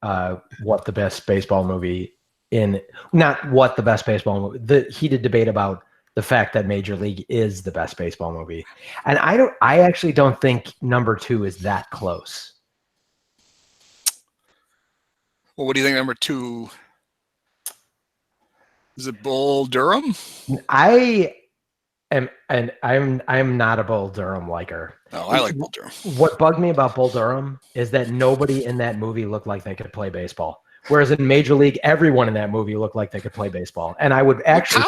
what the best baseball movie not what the best baseball movie, the heated debate about the fact that Major League is the best baseball movie. And I actually don't think number 2 is that close. Well, what do you think number 2? Is it Bull Durham? I'm not a Bull Durham liker. Oh, I like Bull Durham. What bugged me about Bull Durham is that nobody in that movie looked like they could play baseball. Whereas in Major League, everyone in that movie looked like they could play baseball. And I would actually...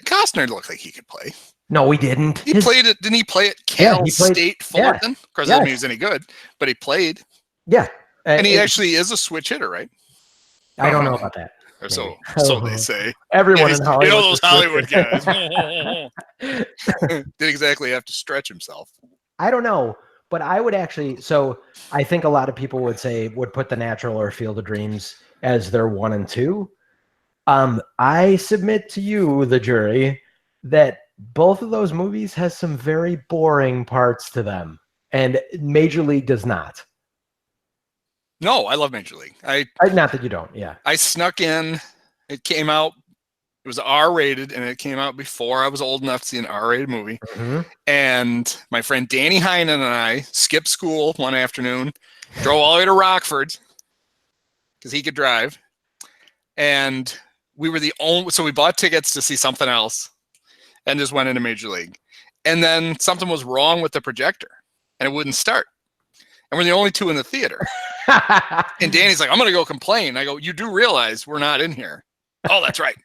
Costner looked like he could play. No, he didn't. He played it. Didn't he play at Cal State Fullerton? Of course, I don't mean he was any good, but he played. Yeah. And he actually is a switch hitter, right? I don't know about that. Or so they say. Everyone in Hollywood. You know those Hollywood guys. Didn't exactly have to stretch himself. I don't know. But I would actually... So I think a lot of people would put The Natural or Field of Dreams as their 1 and 2. I submit to you, the jury, that both of those movies has some very boring parts to them, and Major League does not. No, I love Major League. Not that you don't. Yeah, I snuck in. It came out. It was R-rated, and it came out before I was old enough to see an R-rated movie. Mm-hmm. And my friend Danny Heinen and I skipped school one afternoon, drove all the way to Rockford because he could drive, and we were the only. So we bought tickets to see something else, and just went into Major League. And then something was wrong with the projector, and it wouldn't start. And we're the only 2 in the theater. And Danny's like, "I'm going to go complain." I go, "You do realize we're not in here?" "Oh, that's right."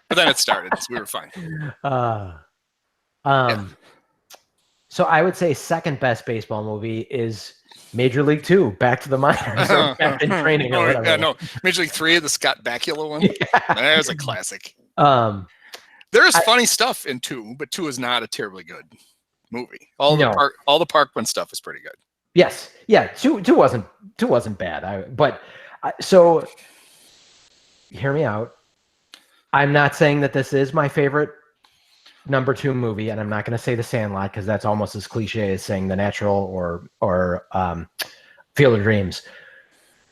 But then it started, so we were fine. So I would say second best baseball movie is Major League 2, Back to the Minors, or Back in Training, or whatever. Yeah, no, Major League 3, the Scott Bakula one. Yeah. That was a classic. There is funny stuff in 2, but 2 is not a terribly good movie. All the Parkman stuff is pretty good. Yes, yeah. 2 wasn't bad. So hear me out. I'm not saying that this is my favorite number 2 movie, and I'm not going to say The Sandlot because that's almost as cliche as saying The Natural or Field of Dreams.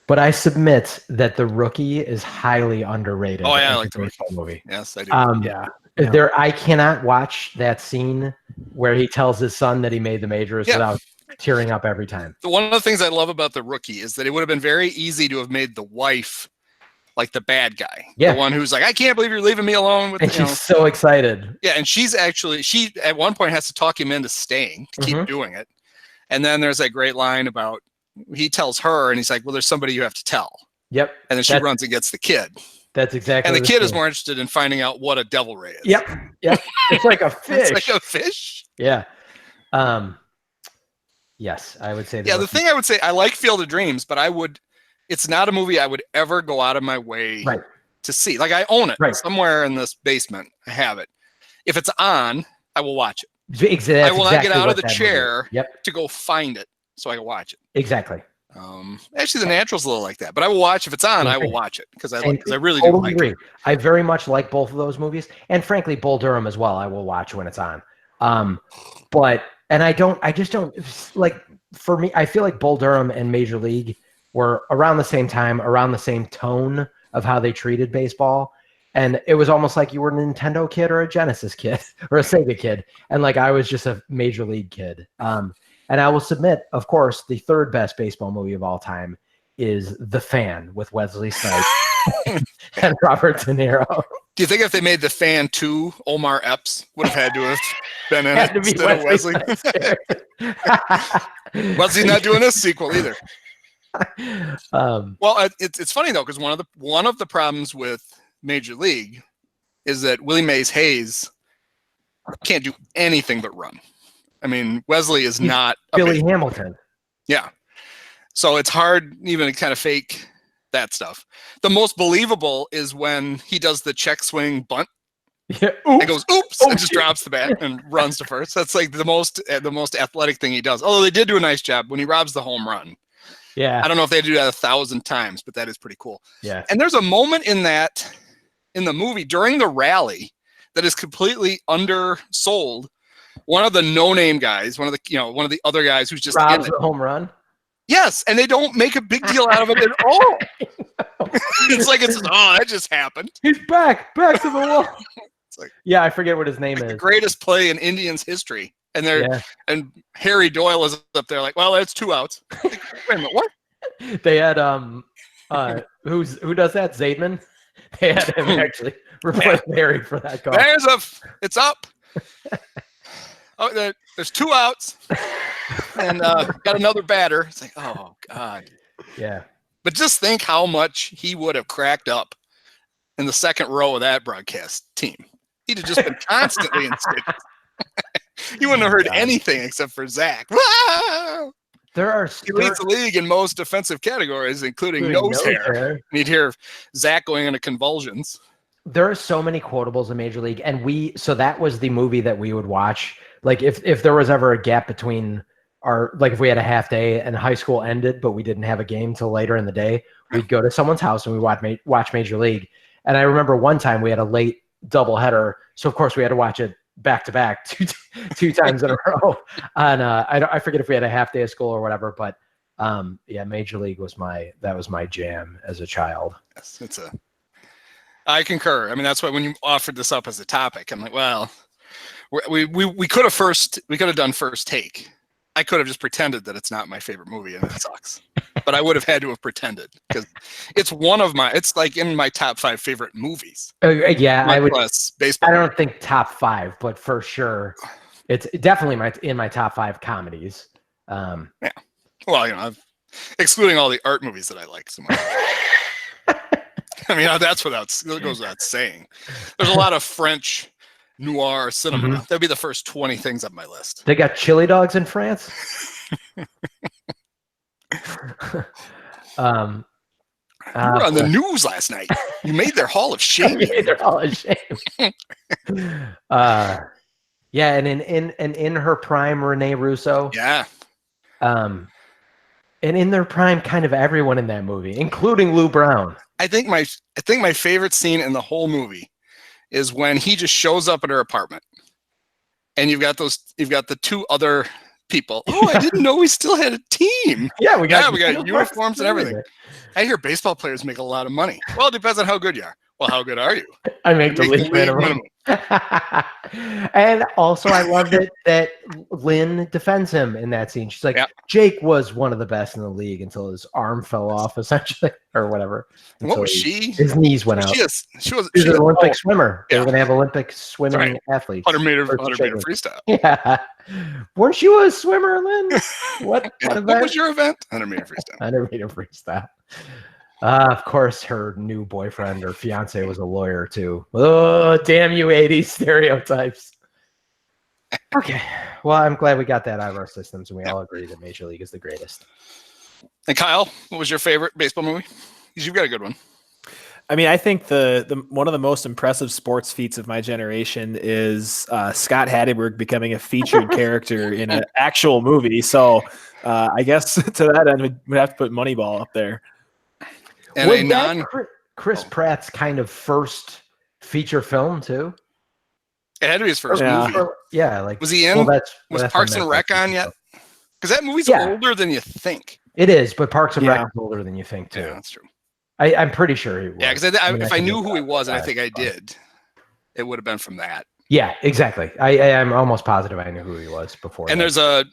But I submit that The Rookie is highly underrated. Oh yeah, I like the baseball movie. Yes, I do. I cannot watch that scene where he tells his son that he made the majors without tearing up every time. One of the things I love about The Rookie is that it would have been very easy to have made the wife like the bad guy. Yeah. The one who's like, "I can't believe you're leaving me alone." And she's so excited. Yeah, and she at one point has to talk him into staying to keep doing it. And then there's that great line about, he tells her, and he's like, "Well, there's somebody you have to tell." Yep. And then she runs and gets the kid. That's exactly. And the kid is more interested in finding out what a devil ray is. Yep. It's like a fish. It's like a fish. Yeah. Yes, I would say that. Yeah, the thing I would say, I like Field of Dreams, but it's not a movie I would ever go out of my way to see. Like, I own it somewhere in this basement. I have it. If it's on, I will watch it. Exactly. I will not get out of the chair to go find it so I can watch it. Exactly. Actually, The Natural's a little like that, but I will watch if it's on. I will watch it because I really do like it. I very much like both of those movies, and frankly, Bull Durham as well. I will watch when it's on. I just don't like. For me, I feel like Bull Durham and Major League were around the same time, around the same tone of how they treated baseball. And it was almost like you were a Nintendo kid or a Genesis kid or a Sega kid. And like, I was just a Major League kid. And I will submit, of course, the third best baseball movie of all time is The Fan with Wesley Snipes and Robert De Niro. Do you think if they made The Fan 2, Omar Epps would have had to have been in it instead of Wesley? Wesley's not doing this sequel either. Well, it's funny though, because one of the problems with Major League is that Willie Mays Hayes can't do anything but run. I mean, Wesley is not Billy Hamilton. Yeah, so it's hard even to kind of fake that stuff. The most believable is when he does the check swing bunt. Yeah, and goes oops, and just drops the bat and runs to first. That's like the most athletic thing he does. Although they did do a nice job when he robs the home run. Yeah, I don't know if they do that 1,000 times, but that is pretty cool. Yeah, and there's a moment in the movie during the rally that is completely undersold. One of the no-name guys, one of the other guys who's just robs the home run. Yes, and they don't make a big deal out of it at all. It's like that just happened. He's back to the wall. It's like, yeah, I forget what his name is. The greatest play in Indians history, and and Harry Doyle is up there like, well, that's 2 outs. Like, wait a minute, what? They had who does that? Zaidman. They had him actually replace Harry for that call. It's up. Oh, there's 2 outs, and got another batter. It's like, oh God. Yeah. But just think how much he would have cracked up in the second row of that broadcast team. He'd have just been constantly in stitches. You wouldn't have heard anything except for Zach. Wow! He leads the league in most defensive categories, including nose hair. And you'd hear Zach going into convulsions. There are so many quotables in Major League, and so that was the movie that we would watch. Like if there was ever a gap between if we had a half day and high school ended, but we didn't have a game till later in the day, we'd go to someone's house and we watch Major League. And I remember one time we had a late doubleheader, so of course we had to watch it back to back two times in a row. And I forget if we had a half day of school or whatever, but Major League was my jam as a child. Yes, I concur. I mean, that's why when you offered this up as a topic, I'm like, well, we could have done First Take. I could have just pretended that it's not my favorite movie and it sucks, but I would have had to have pretended because it's it's like in my top 5 favorite movies. I would. Baseball. I don't think top 5, but for sure, it's definitely in my top 5 comedies. Yeah. Well, excluding all the art movies that I like so much. I mean, that goes without saying. There's a lot of French noir cinema. Mm-hmm. That'd be the first 20 things on my list. They got chili dogs in France. You were on the news last night. You made their Hall of Shame. Yeah, and in her prime, Renee Russo. Yeah. And in their prime, kind of everyone in that movie, including Lou Brown. I think my favorite scene in the whole movie is when he just shows up at her apartment, and you've got the 2 other people. Oh, I didn't know we still had a team. Yeah, we got uniforms and everything. I hear baseball players make a lot of money. Well, it depends on how good you are. Well, how good are you? I make the league minimum. And also, I loved it that Lynn defends him in that scene. She's like, Jake was one of the best in the league until his arm fell off, essentially, or whatever. What was she? His knees went out. She was an Olympic swimmer. They were going to have Olympic swimming athletes. 100 meter freestyle. Yeah. Weren't you a swimmer, Lynn? What was your event? 100 meter freestyle. 100 meter freestyle. Of course, her new boyfriend or fiance was a lawyer too. Oh, damn you, 80s stereotypes. Okay, well, I'm glad we got that out of our systems, and we all agree that Major League is the greatest. And Kyle, what was your favorite baseball movie? You've got a good one. I mean, I think the one of the most impressive sports feats of my generation is Scott Hatteberg becoming a featured character in an actual movie. So I guess to that end, we'd have to put Moneyball up there. And Chris Pratt's kind of first feature film too? It had to be his first movie. Yeah, like was he in? Was Parks and Rec on yet? Because that movie's older than you think. It is, but Parks and Rec is older than you think too. Yeah, that's true. I'm pretty sure he was. Yeah, because if I knew who he was, and I think I did, it would have been from that. Yeah, exactly. I'm almost positive I knew who he was before. And there's a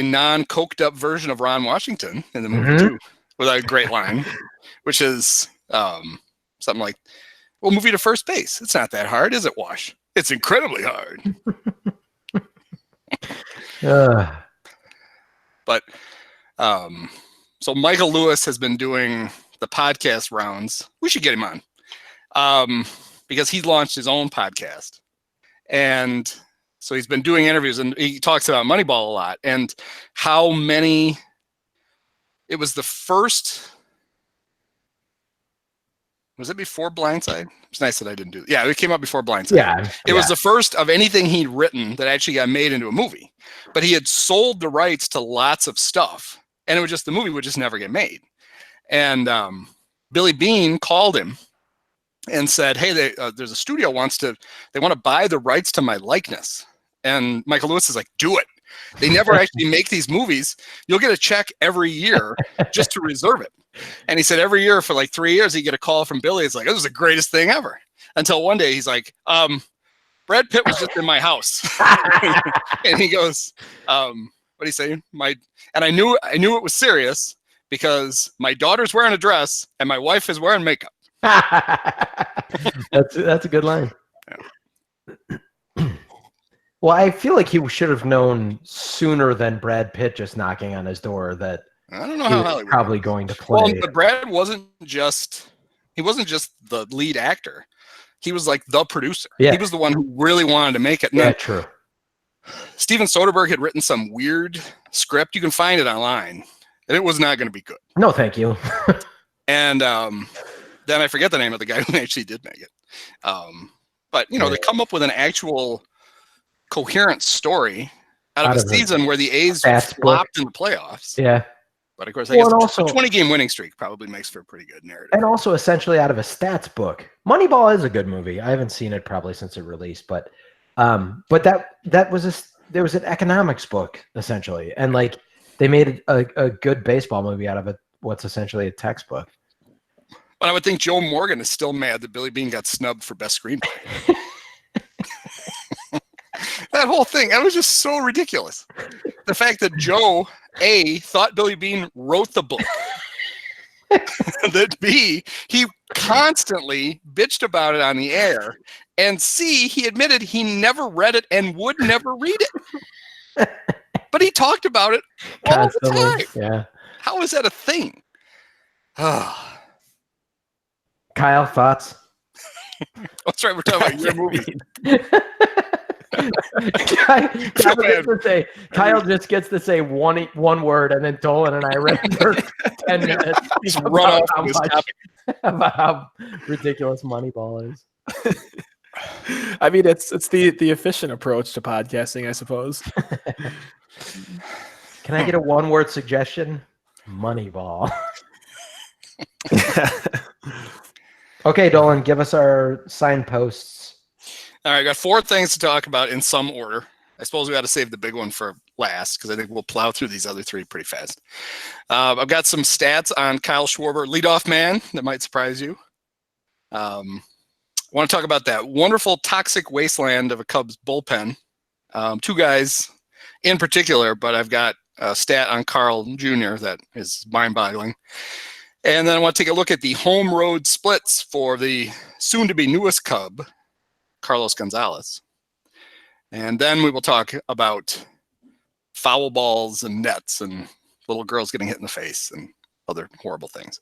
non-coked up version of Ron Washington in the movie too, with a great line, which is something like, "We'll move you to first base. It's not that hard, is it, Wash? It's incredibly hard." But so Michael Lewis has been doing the podcast rounds. We should get him on because he launched his own podcast. And so he's been doing interviews, and he talks about Moneyball a lot and how many. It was the first. Was it before Blindside? It's nice that I didn't do it. Yeah, it came out before Blindside. Yeah. It was the first of anything he'd written that actually got made into a movie. But he had sold the rights to lots of stuff. And it was just the movie would just never get made. And Billy Beane called him and said, "Hey, there's a studio they want to buy the rights to my likeness." And Michael Lewis is like, "Do it." They never actually make these movies. You'll get a check every year just to reserve it. And he said every year for like 3 years, he'd get a call from Billy. It's like, this is the greatest thing ever. Until one day he's like, Brad Pitt was just in my house. And he goes, what do you say? And I knew it was serious because my daughter's wearing a dress and my wife is wearing makeup. That's a good line. Yeah. Well, I feel like he should have known sooner than Brad Pitt just knocking on his door that I don't know he how was probably going to play. Well, but Brad wasn't just the lead actor. He was like the producer. Yeah. He was the one who really wanted to make it. And yeah, true. Steven Soderbergh had written some weird script. You can find it online. And it was not going to be good. No, thank you. And then I forget the name of the guy who actually did make it. But, they come up with an actual coherent story out of a season where the A's flopped in the playoffs. Yeah. But, of course, I guess also, a 20-game winning streak probably makes for a pretty good narrative. And also essentially out of a stats book. Moneyball is a good movie. I haven't seen it probably since it released, but that was there was an economics book, essentially. And, like, they made a good baseball movie out of what's essentially a textbook. But I would think Joe Morgan is still mad that Billy Bean got snubbed for best screenplay. That whole thing, that was just so ridiculous. The fact that Joe, A, thought Billy Bean wrote the book. That B, he constantly bitched about it on the air. And C, he admitted he never read it and would never read it. But he talked about it all the time. Yeah. How is that a thing? Kyle, thoughts? That's right. We're talking about your movie. Kyle just gets to say one word, and then Dolan and I read for 10 minutes. He's run off this topic about how ridiculous Moneyball is. I mean, it's the efficient approach to podcasting, I suppose. Can I get a one-word suggestion? Moneyball. Okay, Dolan, give us our signposts. All right, I got 4 things to talk about in some order. I suppose we got to save the big one for last because I think we'll plow through these other 3 pretty fast. I've got some stats on Kyle Schwarber, leadoff man, that might surprise you. I want to talk about that wonderful toxic wasteland of a Cubs bullpen. 2 guys in particular, but I've got a stat on Carl Jr. that is mind-boggling. And then I want to take a look at the home road splits for the soon-to-be newest Cub, Carlos Gonzalez. And then we will talk about foul balls and nets and little girls getting hit in the face and other horrible things.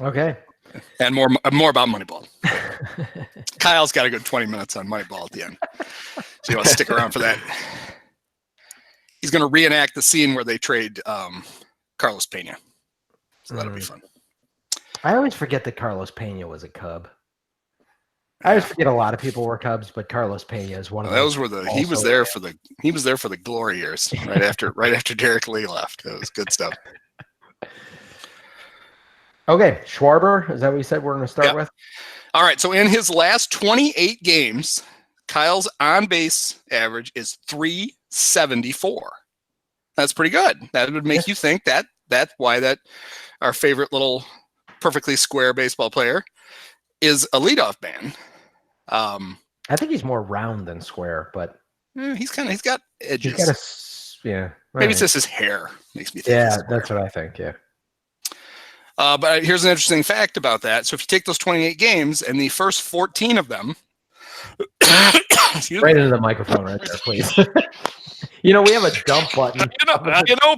Okay. And more about Moneyball. Kyle's got a good 20 minutes on Moneyball at the end. So you want to stick around for that. He's going to reenact the scene where they trade Carlos Pena. So that'll be fun. I always forget that Carlos Pena was a Cub. I always forget a lot of people were Cubs, but Carlos Pena is one of those. He was there for the glory years, right after Derek Lee left. It was good stuff. Okay, Schwarber, is that what you said we're going to start with? All right, so in his last 28 games, Kyle's on-base average is .374. That's pretty good. That would make you think that's why that our favorite little perfectly square baseball player is a leadoff man. I think he's more round than square, but he's got edges. Yeah. Maybe it's just his hair makes me think. Yeah, that's what I think. Yeah. But here's an interesting fact about that. So if you take those 28 games and the first 14 of them, right into the microphone right there, please. We have a dump button.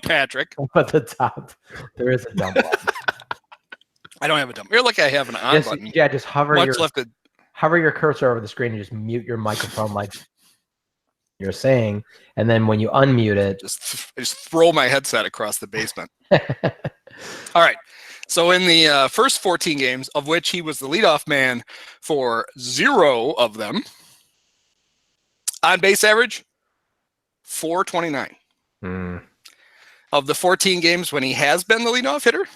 Patrick. At the top, there is a dump button. I don't have a dump. You're like I have an on button. Yeah, just hover your cursor over the screen and just mute your microphone like you're saying, and then when you unmute it, just throw my headset across the basement. All right. So in the first 14 games, of which he was the leadoff man for 0 of them, on base average, .429. Of the 14 games when he has been the leadoff hitter,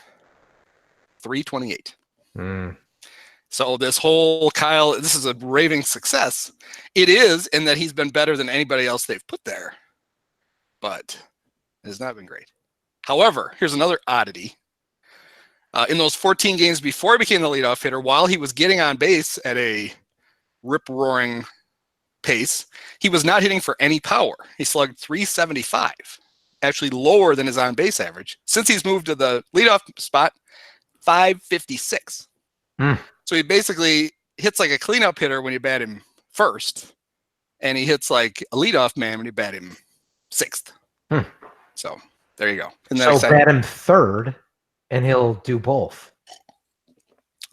.328. So this whole Kyle, this is a raving success. It is in that he's been better than anybody else they've put there, but it has not been great. However, here's another oddity. In those 14 games before he became the leadoff hitter, while he was getting on base at a rip-roaring pace, he was not hitting for any power. He slugged .375, actually lower than his on-base average. Since he's moved to the leadoff spot, .556. So he basically hits like a cleanup hitter when you bat him first, and he hits like a leadoff man when you bat him sixth. So there you go. So bat him third, and he'll do both.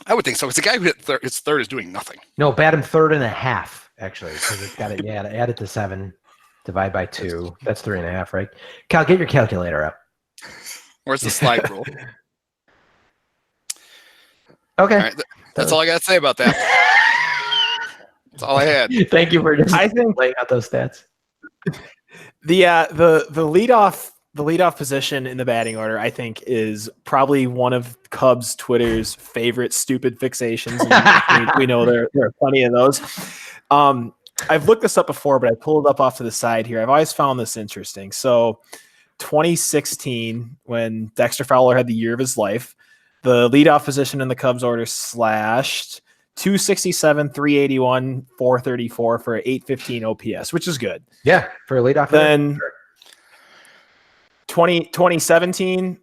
I would think so. It's a guy who hit third. His third is doing nothing. No, bat him 3.5, actually, because it's got it. Yeah, add it to 7, divide by 2. That's 3.5, right? Cal, get your calculator up. Where's the slide rule? Okay. All right, that's all I got to say about that. That's all I had. Thank you for just laying out those stats. The leadoff position in the batting order, I think, is probably one of Cubs Twitter's favorite stupid fixations. And we know there are plenty of those. I've looked this up before, but I pulled it up off to the side here. I've always found this interesting. So 2016, when Dexter Fowler had the year of his life, the leadoff position in the Cubs order slashed 267, 381, 434 for an 815 OPS, which is good. Yeah, for a leadoff. Then 2017,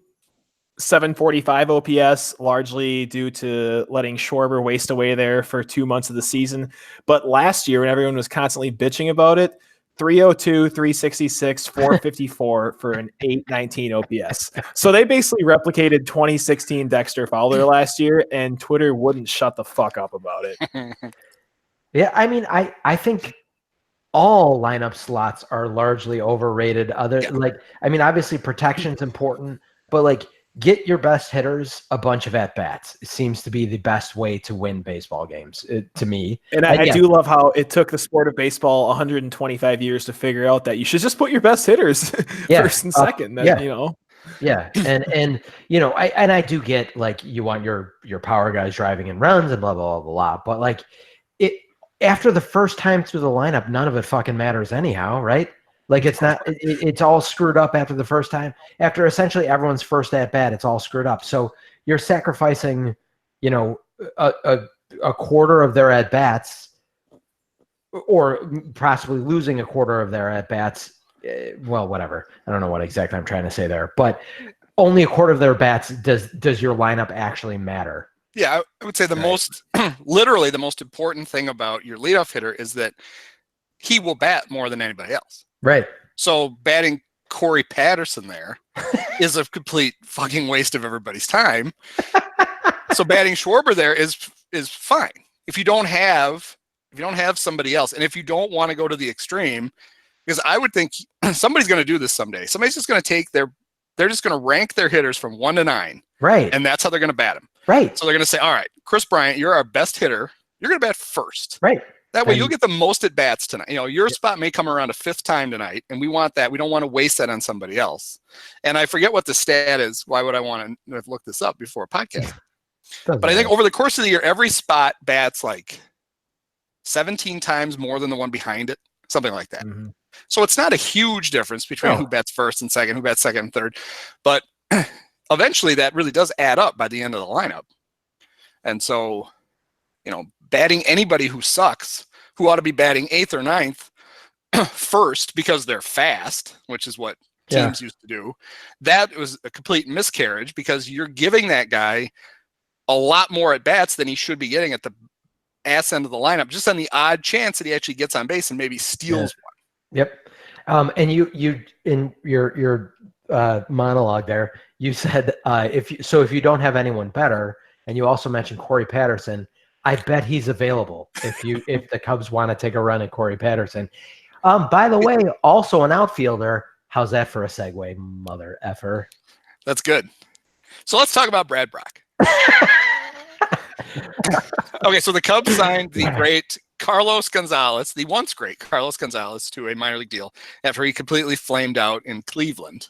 745 OPS, largely due to letting Schwarber waste away there for 2 months of the season. But last year, when everyone was constantly bitching about it, 302, 366, 454 for an 819 OPS. So they basically replicated 2016 Dexter Fowler last year, and Twitter wouldn't shut the fuck up about it. Yeah, I mean, I think all lineup slots are largely overrated. Obviously protection's important, but like get your best hitters a bunch of at-bats. It seems to be the best way to win baseball games, to me. And I do love how it took the sport of baseball 125 years to figure out that you should just put your best hitters first and second. Yeah. And I do get like you want your power guys driving in runs and blah, blah, blah, blah. But like after the first time through the lineup, none of it fucking matters anyhow, right? Like it's all screwed up after the first time. After essentially everyone's first at bat, it's all screwed up. So you're sacrificing, a quarter of their at bats, or possibly losing a quarter of their at bats. Well, whatever. I don't know what exactly I'm trying to say there, but only a quarter of their bats does your lineup actually matter. Yeah, I would say literally the most important thing about your leadoff hitter is that he will bat more than anybody else. Right. So batting Corey Patterson there is a complete fucking waste of everybody's time. So batting Schwarber there is fine. If you don't have somebody else, and if you don't want to go to the extreme, because I would think somebody's going to do this someday. Somebody's just going to they're just going to rank their hitters from 1 to 9. Right. And that's how they're going to bat them. Right. So they're going to say, all right, Chris Bryant, you're our best hitter. You're going to bat first. Right. That way you'll get the most at bats tonight. Your spot may come around a 5th time tonight, and we want that. We don't want to waste that on somebody else. And I forget what the stat is. Why would I want to look this up before a podcast? But I think over the course of the year, every spot bats like 17 times more than the one behind it, something like that. Mm-hmm. So it's not a huge difference between who bats first and second, who bats second and third. But eventually that really does add up by the end of the lineup. And so, batting anybody who sucks, who ought to be batting 8th or 9th first because they're fast, which is what teams used to do. That was a complete miscarriage because you're giving that guy a lot more at bats than he should be getting at the ass end of the lineup, just on the odd chance that he actually gets on base and maybe steals one. Yep. And you in your monologue there, you said if you don't have anyone better, and you also mentioned Corey Patterson, I bet he's available if the Cubs want to take a run at Corey Patterson. By the way, also an outfielder. How's that for a segue, mother effer? That's good. So let's talk about Brad Brock. Okay, so the Cubs signed the great Carlos Gonzalez, the once great Carlos Gonzalez, to a minor league deal after he completely flamed out in Cleveland.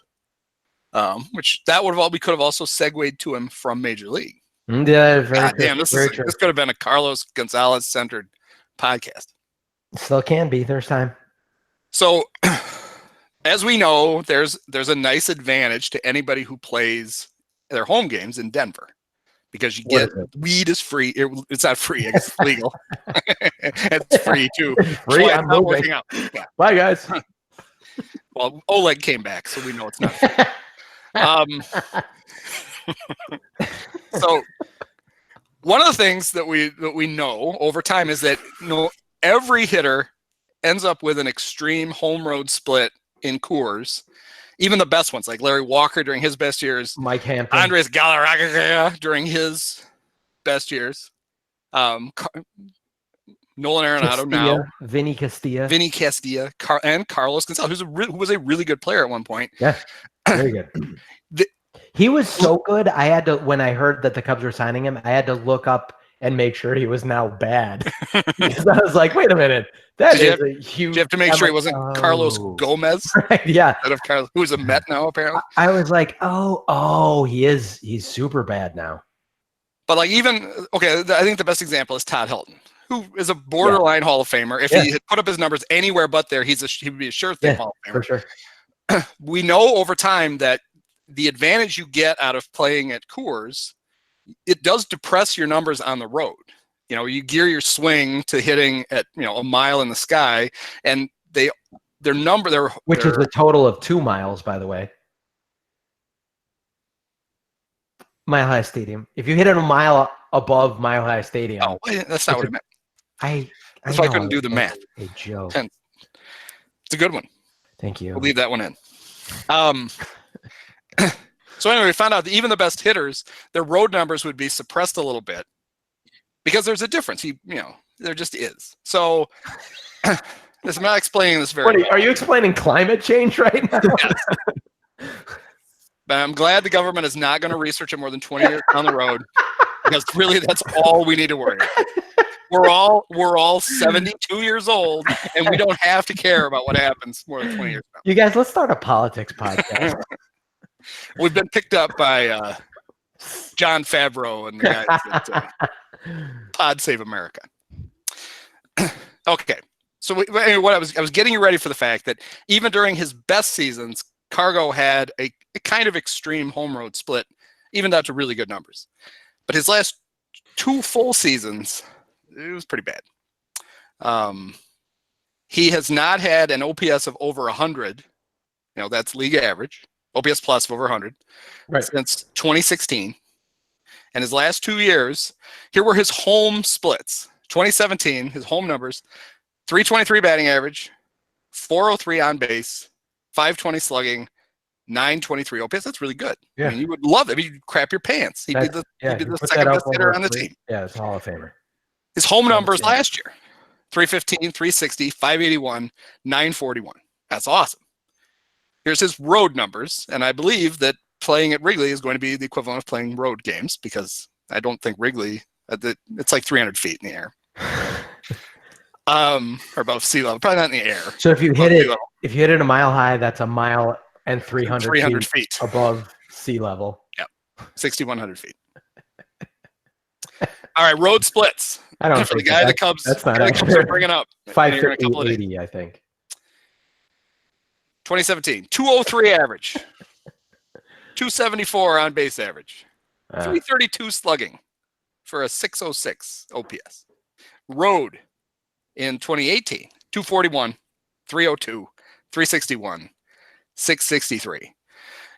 Which that we could have also segued to him from Major League. Yeah, very God true. damn, this Very true. could have been a Carlos Gonzalez centered podcast. Still can be. There's time. So, as we know, there's a nice advantage to anybody who plays their home games in Denver, because you get weed is free. It's not free. It's legal. It's free too. Free. I'm not working out. Yeah. Bye, guys. Well, Oleg came back, so we know it's not free. So one of the things that we know over time is that every hitter ends up with an extreme home road split in Coors. Even the best ones, like Larry Walker during his best years, Mike Hampton, Andres Galarraga during his best years, Nolan Arenado now, Vinny Castilla, and Carlos Gonzalez, who was a really good player at one point. Yeah, very good. He was so good. I had to, when I heard that the Cubs were signing him, I had to look up and make sure he was now bad. Because I was like, wait a minute. That is a huge. You have to make sure he wasn't Carlos Gomez. Right, yeah. Instead of Carlos, who's a Met now, apparently. I was like, he's super bad now. But like I think the best example is Todd Helton, who is a borderline Hall of Famer. If he had put up his numbers anywhere but there, he would be a sure thing Hall of Famer. For sure. We know over time that the advantage you get out of playing at Coors, it does depress your numbers on the road. You gear your swing to hitting at a mile in the sky, and which is a total of 2 miles, by the way. Mile High Stadium. If you hit it a mile above Mile High Stadium, that's not what I meant. That's why I couldn't do the math. A joke. It's a good one. Thank you. We'll leave that one in. So anyway, we found out that even the best hitters, their road numbers would be suppressed a little bit because there's a difference. There just is. So I'm not explaining this very well. Are you explaining climate change right now? Yes. But I'm glad the government is not going to research it more than 20 years down the road, because really that's all we need to worry about. We're all 72 years old, and we don't have to care about what happens more than 20 years ago. You guys, let's start a politics podcast. We've been picked up by John Favreau and the guys at Pod Save America. Okay, so what I was getting you ready for the fact that even during his best seasons, Cargo had a kind of extreme home road split, even down to really good numbers. But his last 2 full seasons, it was pretty bad. He has not had an OPS of over 100. That's league average. OPS plus of over 100 since 2016. And his last 2 years, here were his home splits. 2017, his home numbers, 323 batting average, 403 on base, 520 slugging, 923 OPS. That's really good. Yeah. I mean, you would love it. You'd crap your pants. He'd be the second best hitter on the team. Yeah, it's a Hall of Famer. His home numbers last year, 315, 360, 581, 941. That's awesome. Here's his road numbers, and I believe that playing at Wrigley is going to be the equivalent of playing road games, because I don't think Wrigley, it's like 300 feet in the air. Or above sea level, probably not in the air. So if you hit it a mile high, that's a mile and 300 feet above sea level. Yep, 6,100 feet. All right, road splits. I don't for think the guy the Cubs. That's not the Cubs are bringing up 550, 80, I think. 2017, 203 average, 274 on base average, 332 slugging for a 606 OPS. Road in 2018, 241, 302, 361, 663.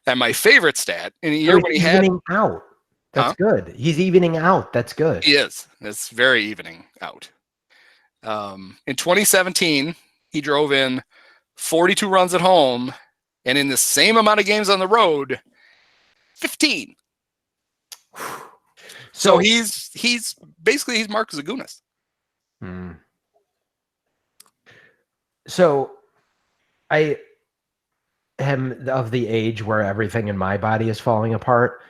And my favorite stat in a year when he had out. That's good. He's evening out. That's good. He is. It's very evening out. In 2017, he drove in 42 runs at home, and in the same amount of games on the road, 15. So he's basically Mark Zagunas. So I am of the age where everything in my body is falling apart.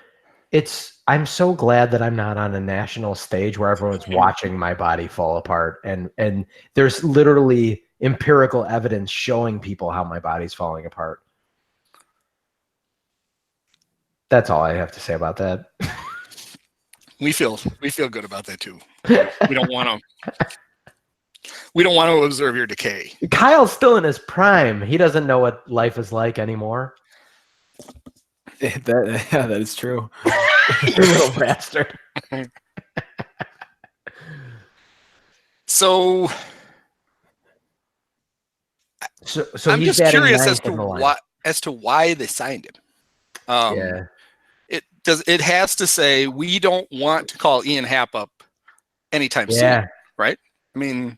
I'm so glad that I'm not on a national stage where everyone's watching my body fall apart. And there's literally empirical evidence showing people how my body's falling apart. That's all I have to say about that. We feel good about that too. We don't want to observe your decay. Kyle's still in his prime. He doesn't know what life is like anymore. That is true. You little bastard. So I'm he's just curious as to why they signed him. Yeah. It has to say we don't want to call Ian Happ up anytime soon, right? I mean,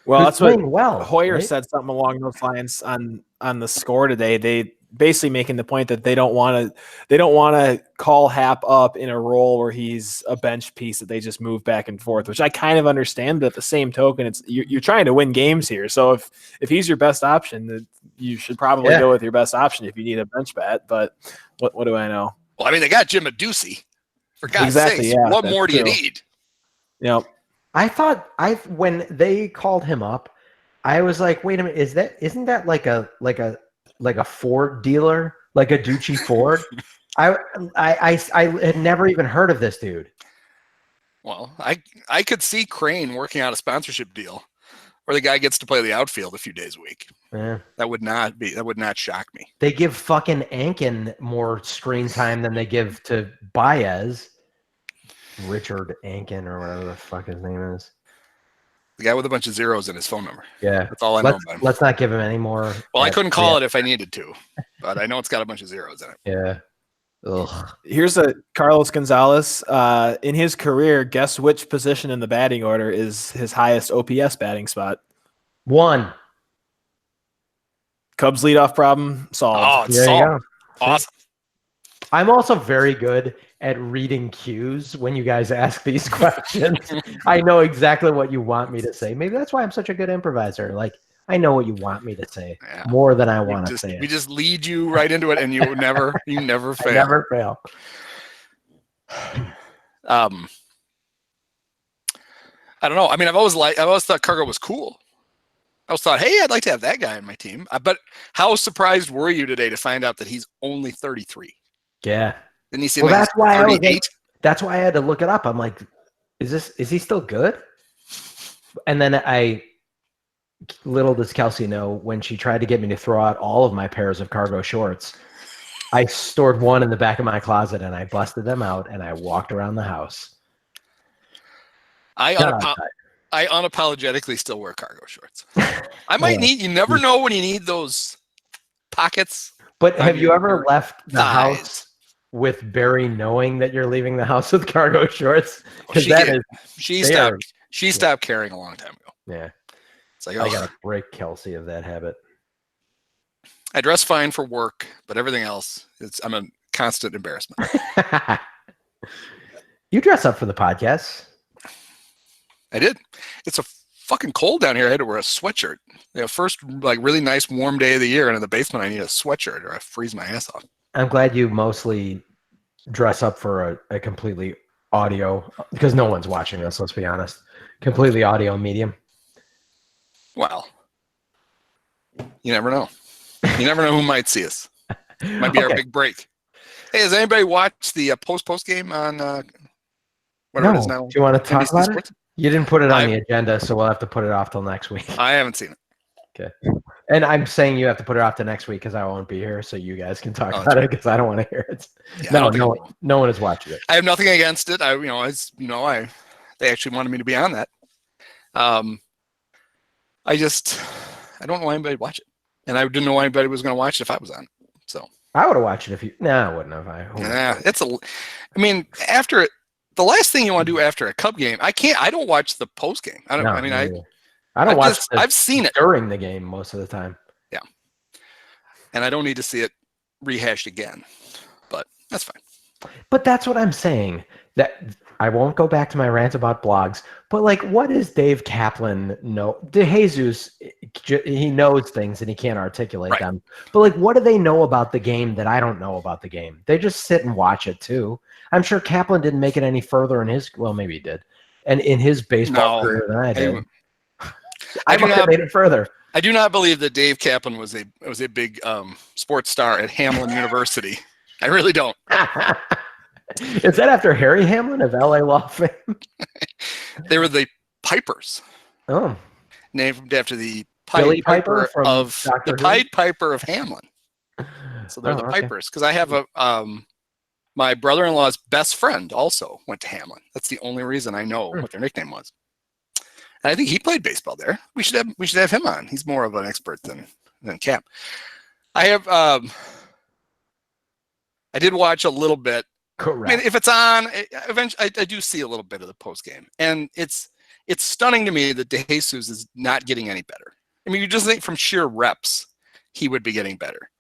well, that's what Hoyer right? said, something along those lines on the score today. They basically making the point that they don't want to call Happ up in a role where he's a bench piece that they just move back and forth, which I kind of understand. But at the same token, you're trying to win games here. So if he's your best option, you should probably go with your best option if you need a bench bat. But what do I know? Well, I mean, they got Jim Adducey. For God's sakes, what more do you need? Yep. I thought when they called him up, I was like, wait a minute, isn't that like a Ford dealer, like a Ducci Ford? I had never even heard of this dude. Well, I could see Crane working out a sponsorship deal where the guy gets to play the outfield a few days a week. Yeah. That would not shock me. They give fucking Ankin more screen time than they give to Baez. Richard Ankin or whatever the fuck his name is. The guy with a bunch of zeros in his phone number. Yeah. That's all I know about him. Let's not give him any more. Well, I couldn't call it if I needed to, but I know it's got a bunch of zeros in it. Yeah. Ugh. Here's Carlos Gonzalez. In his career, guess which position in the batting order is his highest OPS batting spot? 1. Cubs leadoff problem solved. Oh, it's there solved. you go. Awesome. I'm also very good at reading cues when you guys ask these questions. I know exactly what you want me to say. Maybe that's why I'm such a good improviser. Like, I know what you want me to say more than I want to say. We just lead you right into it, and you never fail. I never fail. I don't know. I mean, I've always thought Cargo was cool. I always thought, hey, I'd like to have that guy on my team. But how surprised were you today to find out that he's only 33? Yeah. Didn't he seem like that's why 38? That's why I had to look it up. I'm like, is he still good? And then little does Kelsey know, when she tried to get me to throw out all of my pairs of cargo shorts, I stored one in the back of my closet and I busted them out and I walked around the house. I unapologetically still wear cargo shorts. I might you never know when you need those pockets. But have you ever left the house with Barry knowing that you're leaving the house with cargo shorts? Because she stopped caring a long time ago. Yeah. It's like, I gotta break Kelsey of that habit. I dress fine for work, but everything else, I'm a constant embarrassment. You dress up for the podcast. I did. It's a fucking cold down here. I had to wear a sweatshirt. First really nice warm day of the year, and in the basement I need a sweatshirt or I freeze my ass off. I'm glad you mostly dress up for a completely audio, because no one's watching this, let's be honest. Completely audio medium. Well, you never know. You never know who might see us. Might be our big break. Hey, has anybody watched the post game on whatever it is now? Do you want to talk about Sports? it? You didn't put it on the agenda, so we'll have to put it off till next week. I haven't seen it. Okay. And I'm saying you have to put it off to next week because I won't be here, so you guys can talk about it, because I don't want to hear it. Yeah, no one is watching it. I have nothing against it. They actually wanted me to be on that. I don't know why anybody would watch it, and I didn't know why anybody was going to watch it if I was on it. So I would have watched it if you. No, I wouldn't have. After it, the last thing you want to do after a Cub game, I don't watch the post game. I don't. No, I mean, I don't watch. I've seen it during the game most of the time. Yeah, and I don't need to see it rehashed again. But that's fine. But that's what I'm saying. That I won't go back to my rant about blogs. But what does Dave Kaplan know? DeJesus, he knows things and he can't articulate them. But what do they know about the game that I don't know about the game? They just sit and watch it too. I'm sure Kaplan didn't make it any further in his. Well, maybe he did, and in his baseball career than I did. I must have made it further. I do not believe that Dave Kaplan was a big sports star at Hamlin University. I really don't. Is that after Harry Hamlin of LA Law fame? They were the Pipers, Oh, named after the Billy Pied Piper Piper from of Doctor the Who? Pied Piper of Hamlin. So they're the okay. Pipers. Because I have my brother-in-law's best friend also went to Hamlin. That's the only reason I know what their nickname was. And I think he played baseball there. We should have him on. He's more of an expert than Cap. I did watch a little bit. Correct. I mean, if it's on, eventually I do see a little bit of the post game, and it's stunning to me that DeJesus is not getting any better. I mean, you just think from sheer reps, he would be getting better,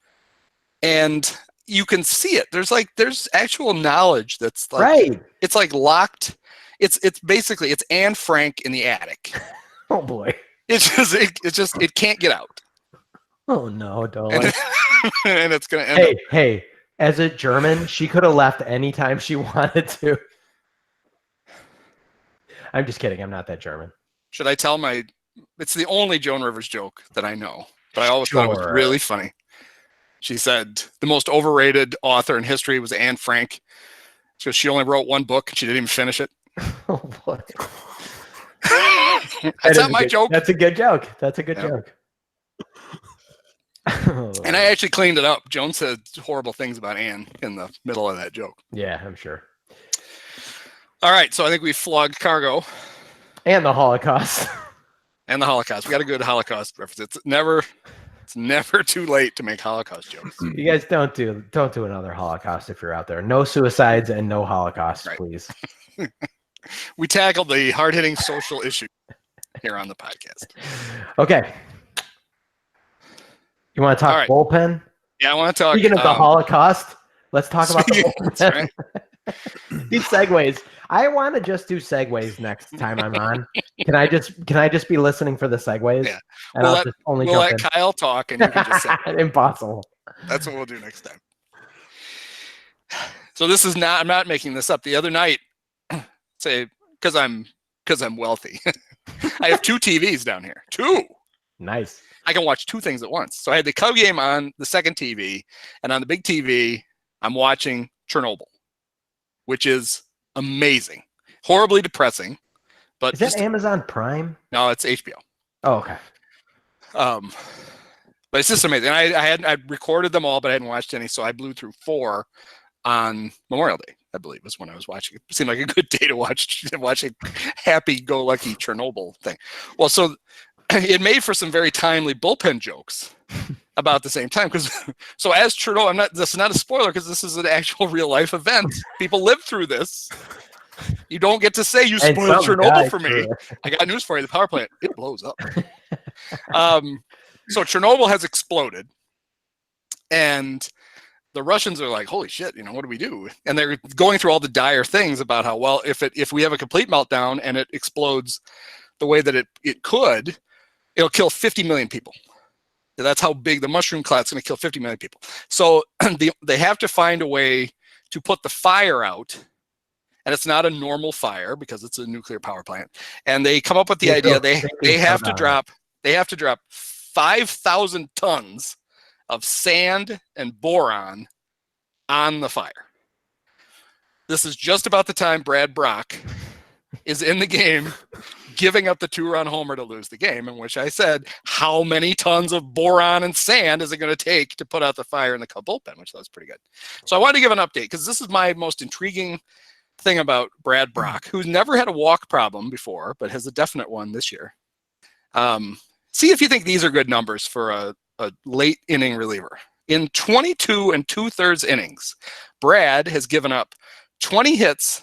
and you can see it. There's actual knowledge that's like, right. It's like locked. It's basically it's Anne Frank in the attic. Oh boy. It can't get out. Oh no, don't. And it's gonna end up. Hey. As a German, she could have left anytime she wanted to. I'm just kidding. I'm not that German. Should I tell it's the only Joan Rivers joke that I know, but I always thought it was really funny. She said the most overrated author in history was Anne Frank. because she only wrote one book and she didn't even finish it. Oh, boy. That's not my joke. That's a good joke. That's a good joke. And I actually cleaned it up. Joan said horrible things about Anne in the middle of that joke. Yeah, I'm sure. All right, so I think we flogged cargo. And the Holocaust. And the Holocaust. We got a good Holocaust reference. It's never too late to make Holocaust jokes. You guys don't do another Holocaust if you're out there. No suicides and no Holocaust, right. Please. We tackled the hard-hitting social issue here on the podcast. Okay. You want to talk bullpen? Yeah, I want to talk. Speaking of the Holocaust, let's talk about the bullpen. Right. These segues. I want to just do segues next time I'm on. Can I just be listening for the segues? Yeah. And we'll let Kyle talk and you can just say impossible. That's what we'll do next time. So this is not, I'm not making this up. The other night, say because I'm wealthy. I have 2 TVs down here. 2. Nice. I can watch 2 things at once. So I had the Cub game on the second TV, and on the big TV, I'm watching Chernobyl, which is amazing. Horribly depressing. But is that Amazon Prime? No, it's HBO. Oh, okay. But it's just amazing. I recorded them all, but I hadn't watched any, so I blew through 4 on Memorial Day, I believe, was when I was watching it. It seemed like a good day to watch a happy-go-lucky Chernobyl thing. Well, so it made for some very timely bullpen jokes about the same time. So as Chernobyl, this is not a spoiler because this is an actual real-life event. People live through this. You don't get to say you spoiled Chernobyl for me. I got news for you. The power plant, it blows up. So Chernobyl has exploded, and the Russians are like, holy shit, what do we do? And they're going through all the dire things about how, well, if we have a complete meltdown and it explodes the way that it could, it'll kill 50 million people. That's how big the mushroom cloud's going to kill 50 million people. So they have to find a way to put the fire out. And it's not a normal fire because it's a nuclear power plant. And they come up with the idea they have to drop 5,000 tons of sand and boron on the fire. This is just about the time Brad Brock is in the game giving up the 2-run homer to lose the game, in which I said, how many tons of boron and sand is it going to take to put out the fire in the Cub bullpen, which was pretty good. So I wanted to give an update because this is my most intriguing thing about Brad Brock, who's never had a walk problem before, but has a definite one this year. See if you think these are good numbers for a late inning reliever. In 22 2/3 innings, Brad has given up 20 hits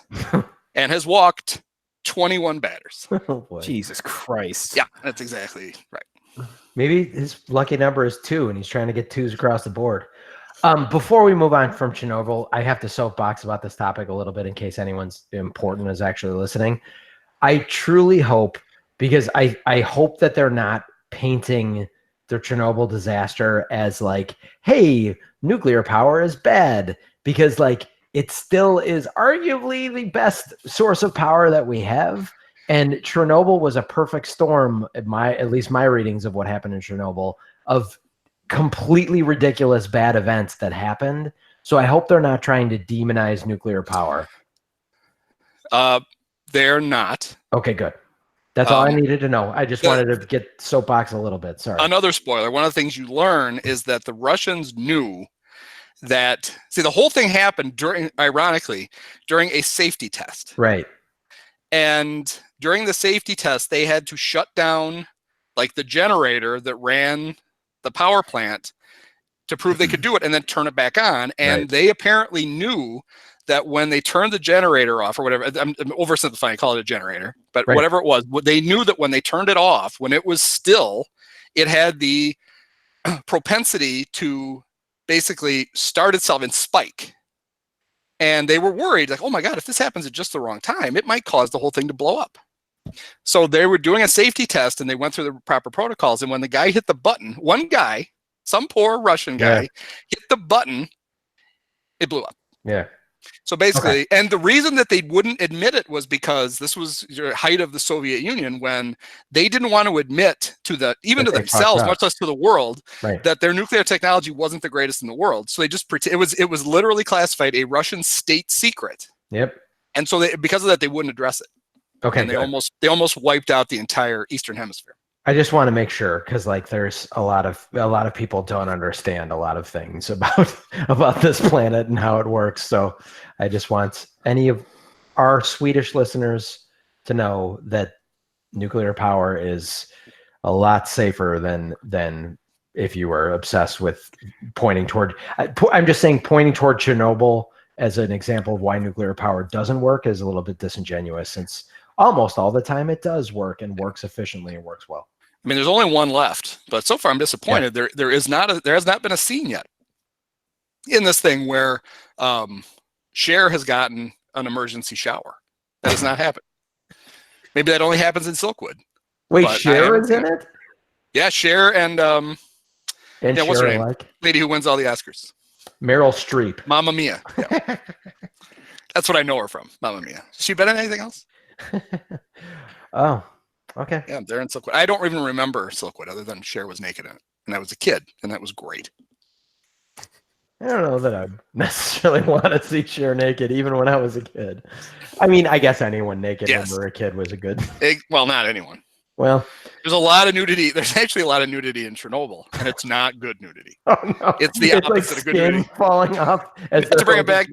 and has walked 21 batters. Oh, boy. Jesus Christ. Yeah, that's exactly right. Maybe his lucky number is 2 and he's trying to get 2s across the board. Before we move on from Chernobyl, I have to soapbox about this topic a little bit in case anyone's important is actually listening. I truly hope, because I hope that they're not painting the Chernobyl disaster as like, hey, nuclear power is bad, because like it still is arguably the best source of power that we have. And Chernobyl was a perfect storm, at least my readings of what happened in Chernobyl, of completely ridiculous bad events that happened. So I hope they're not trying to demonize nuclear power. They're not. Okay, good. That's all I needed to know. I just wanted to get soapbox a little bit. Sorry. Another spoiler. One of the things you learn is that the Russians knew that. See, the whole thing happened ironically, during a safety test. Right. And during the safety test, they had to shut down like the generator that ran the power plant to prove they could do it and then turn it back on. And they apparently knew that when they turned the generator off or whatever, I'm oversimplifying, call it a generator, but whatever it was, they knew that when they turned it off, when it was still, it had the propensity to basically start itself and spike. And they were worried, like, oh my God, if this happens at just the wrong time, it might cause the whole thing to blow up. So they were doing a safety test and they went through the proper protocols. And when the guy hit the button, one guy, some poor Russian guy, hit the button, it blew up. Yeah. So basically, and the reason that they wouldn't admit it was because this was the height of the Soviet Union, when they didn't want to admit to even to themselves, much less to the world, that their nuclear technology wasn't the greatest in the world. So they just it was literally classified a Russian state secret. Yep. And so because of that, they wouldn't address it. Okay. And they almost wiped out the entire Eastern Hemisphere. I just want to make sure, because like there's a lot of people don't understand a lot of things about this planet and how it works. So I just want any of our Swedish listeners to know that nuclear power is a lot safer than if you were obsessed with pointing toward. I'm just saying pointing toward Chernobyl as an example of why nuclear power doesn't work is a little bit disingenuous, since almost all the time it does work and works efficiently and works well. I mean, there's only one left, but so far I'm disappointed. Yeah. There has not been a scene yet in this thing where Cher has gotten an emergency shower. That has not happened. Maybe that only happens in Silkwood. Wait, Cher is in it? Yeah, Cher and Cher, what's her name? Lady who wins all the Oscars. Meryl Streep. Mamma Mia. Yeah. That's what I know her from. Mamma Mia. Has she been in anything else? Oh. Okay. Yeah, they're in Silkwood. I don't even remember Silkwood other than Cher was naked in it. And I was a kid, and that was great. I don't know that I necessarily want to see Cher naked, even when I was a kid. I mean, I guess anyone naked when we were a kid was a good... Well, not anyone. Well... There's a lot of nudity. There's actually a lot of nudity in Chernobyl, and it's not good nudity. Oh, no. It's the opposite of good nudity. Falling off. Not to bring it back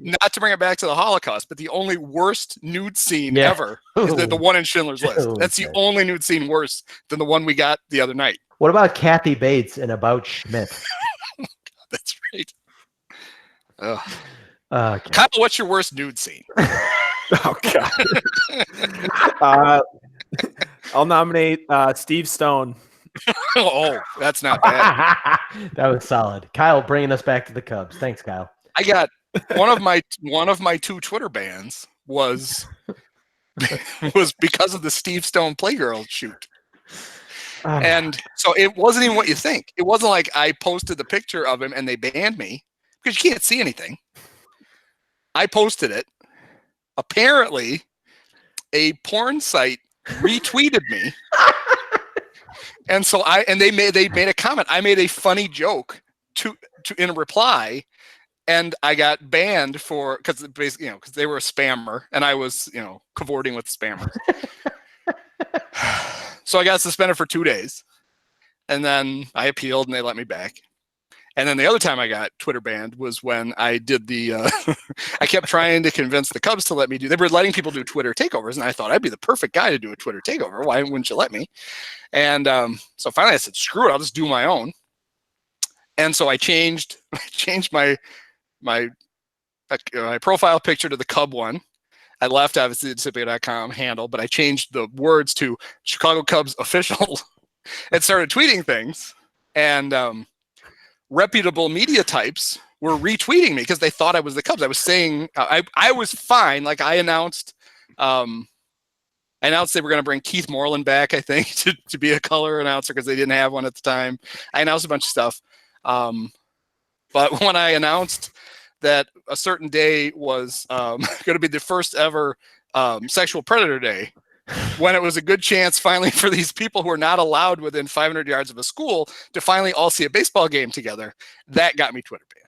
to the Holocaust, but the only worst nude scene ever is the one in Schindler's List. That's the only nude scene worse than the one we got the other night. What about Kathy Bates in About Schmidt? That's right. Kyle, what's your worst nude scene? Oh God. I'll nominate Steve Stone. Oh, that's not bad. That was solid. Kyle bringing us back to the Cubs. Thanks, Kyle. I got one of my two Twitter bans was because of the Steve Stone Playgirl shoot. And so it wasn't even what you think. It wasn't like I posted the picture of him and they banned me because you can't see anything. I posted it. Apparently, a porn site retweeted me. And so they made a comment. I made a funny joke to in a reply, and I got banned because basically, because they were a spammer and I was, cavorting with spammers. So I got suspended for 2 days, and then I appealed and they let me back. And then the other time I got Twitter banned was when I did I kept trying to convince the Cubs to let me they were letting people do Twitter takeovers, and I thought I'd be the perfect guy to do a Twitter takeover. Why wouldn't you let me? And so finally I said, screw it, I'll just do my own. And so I changed my profile picture to the Cub one. I left obviously the Desipio.com handle, but I changed the words to Chicago Cubs official and started tweeting things. And reputable media types were retweeting me because they thought I was the Cubs. I was saying I was fine. Like I announced they were going to bring Keith Moreland back, I think, to be a color announcer because they didn't have one at the time. I announced a bunch of stuff. But when I announced that a certain day was going to be the first ever sexual predator day, when it was a good chance finally for these people who are not allowed within 500 yards of a school to finally all see a baseball game together, that got me Twitter banned.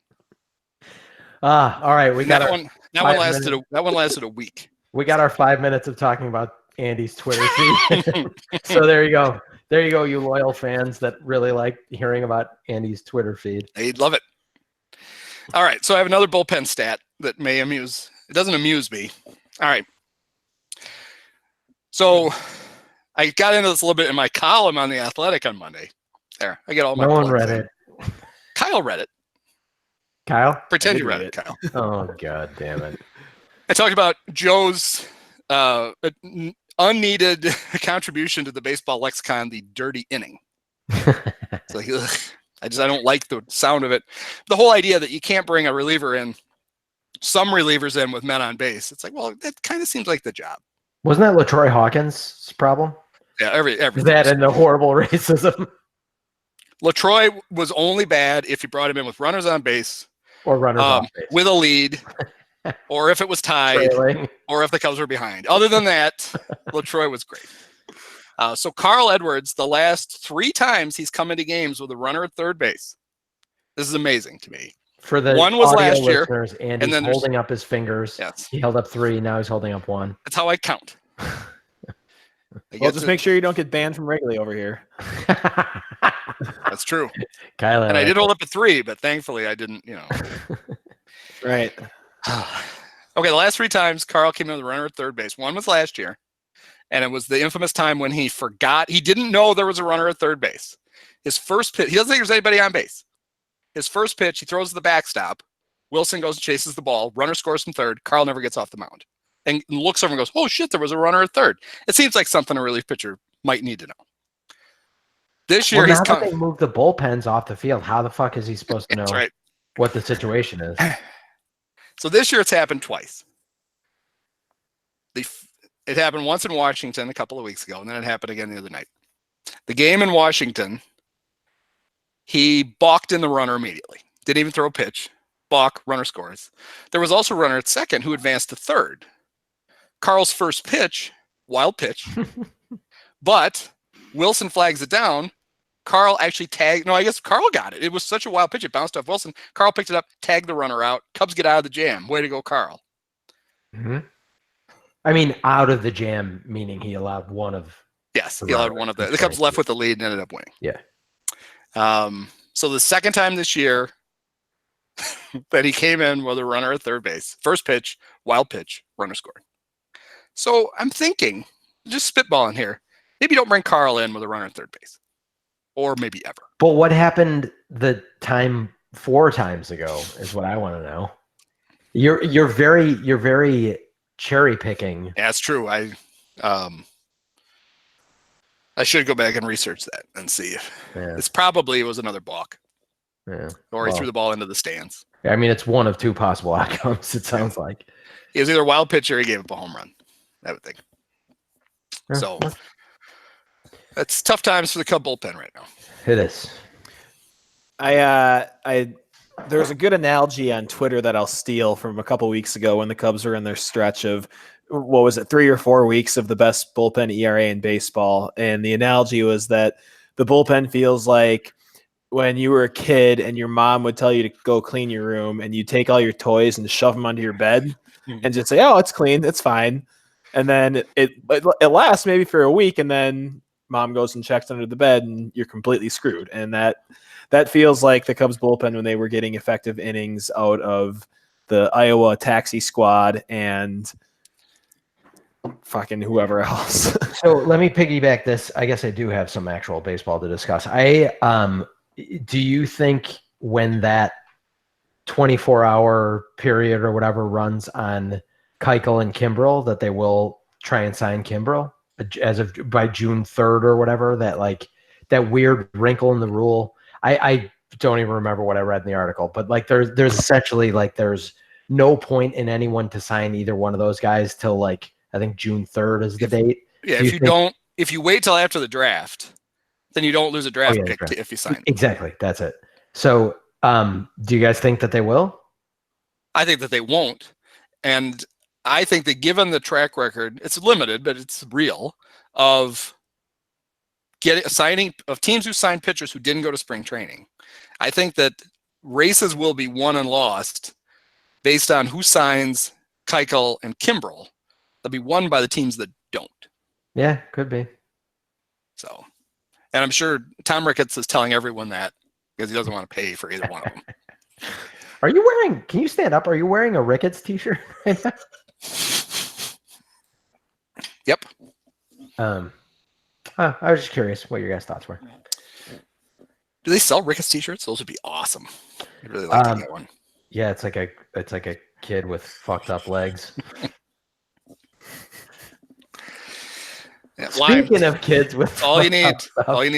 All right, we got That our one. That one lasted a week. we got our 5 minutes of talking about Andy's Twitter feed. So there you go. There you go, you loyal fans that really like hearing about Andy's Twitter feed. They'd love it. All right, so I have another bullpen stat that may amuse. It doesn't amuse me. All right. So I got into this a little bit in my column on The Athletic on Monday. There, I get all my. No one read it. Kyle read it. Kyle? Pretend you read it, Kyle. Oh, God damn it. I talked about Joe's unneeded contribution to the baseball lexicon, the dirty inning. It's like, ugh, I don't like the sound of it. The whole idea that you can't bring a reliever in, some relievers in with men on base. It's like, well, that kind of seems like the job. Wasn't that LaTroy Hawkins' problem? Yeah, every that and the horrible racism. LaTroy was only bad if you brought him in with runners on base or runners off base with a lead, or if it was tied, or if the Cubs were behind. Other than that, LaTroy was great. So Carl Edwards, the last 3 times he's come into games with a runner at third base. This is amazing to me. For the one was last year, and he's holding up his fingers. Yes. He held up 3. Now he's holding up 1. That's how I count. Well, just make sure you don't get banned from Wrigley over here. That's true. Kyler, and I did hold up a 3, but thankfully I didn't, Right. Okay, the last 3 times Carl came in with a runner at third base. One was last year, and it was the infamous time when he forgot. He didn't know there was a runner at third base. His first pitch, he doesn't think there's anybody on base. His first pitch, he throws the backstop. Wilson goes and chases the ball. Runner scores from third. Carl never gets off the mound. And looks over and goes, oh, shit, there was a runner at third. It seems like something a relief pitcher might need to know. This year, now that they moved the bullpens off the field, how the fuck is he supposed to know what the situation is? So this year, it's happened twice. It happened once in Washington a couple of weeks ago, and then it happened again the other night. The game in Washington, he balked in the runner immediately. Didn't even throw a pitch. Balk, runner scores. There was also a runner at second who advanced to third. Carl's first pitch, wild pitch, but Wilson flags it down. Carl actually tagged. No, I guess Carl got it. It was such a wild pitch. It bounced off Wilson. Carl picked it up, tagged the runner out. Cubs get out of the jam. Way to go, Carl. Mm-hmm. I mean, out of the jam, meaning he allowed one of. Yes, he allowed one of the Cubs left with the lead and ended up winning. Yeah. So the second time this year that he came in with a runner at third base, first pitch, wild pitch, runner scored. So I'm thinking, just spitballing here, maybe don't bring Carl in with a runner at third base, or maybe ever. But what happened the time 4 times ago is what I want to know. You're very cherry picking. Yeah, that's true. I should go back and research that and see if it was another balk. Yeah. Or he threw the ball into the stands. I mean, it's one of 2 possible outcomes, it sounds like. He was either a wild pitch or he gave up a home run, I would think. Yeah. So it's tough times for the Cub bullpen right now. It is. There's a good analogy on Twitter that I'll steal from a couple weeks ago when the Cubs were in their stretch of, 3 or 4 weeks of the best bullpen ERA in baseball. And the analogy was that the bullpen feels like when you were a kid and your mom would tell you to go clean your room and you take all your toys and shove them under your bed and just say, oh, it's clean, it's fine. And then it lasts maybe for a week, and then mom goes and checks under the bed and you're completely screwed. And that feels like the Cubs bullpen when they were getting effective innings out of the Iowa taxi squad and fucking whoever else. So let me piggyback this. I guess I do have some actual baseball to discuss. Do you think when that 24-hour period or whatever runs on Keuchel and Kimbrel that they will try and sign Kimbrel by June 3rd or whatever? That weird wrinkle in the rule. I don't even remember what I read in the article, but there's essentially there's no point in anyone to sign either one of those guys till I think June 3rd is the date. Yeah, if you wait till after the draft, then you don't lose a draft pick if you sign them. Exactly, that's it. So, do you guys think that they will? I think that they won't, and I think that given the track record, it's limited, but it's real of signing of teams who signed pitchers who didn't go to spring training. I think that races will be won and lost based on who signs Keuchel and Kimbrel. They'll be won by the teams that don't. Yeah, could be. So, and I'm sure Tom Ricketts is telling everyone that because he doesn't want to pay for either one of them. Are you wearing? Can you stand up? Are you wearing a Ricketts t-shirt right now? Yep. I was just curious what your guys' thoughts were. Do they sell Ricketts t-shirts? Those would be awesome. I'd really like to get one. Yeah, it's like a kid with fucked up legs. Yeah, Speaking of kids with all you need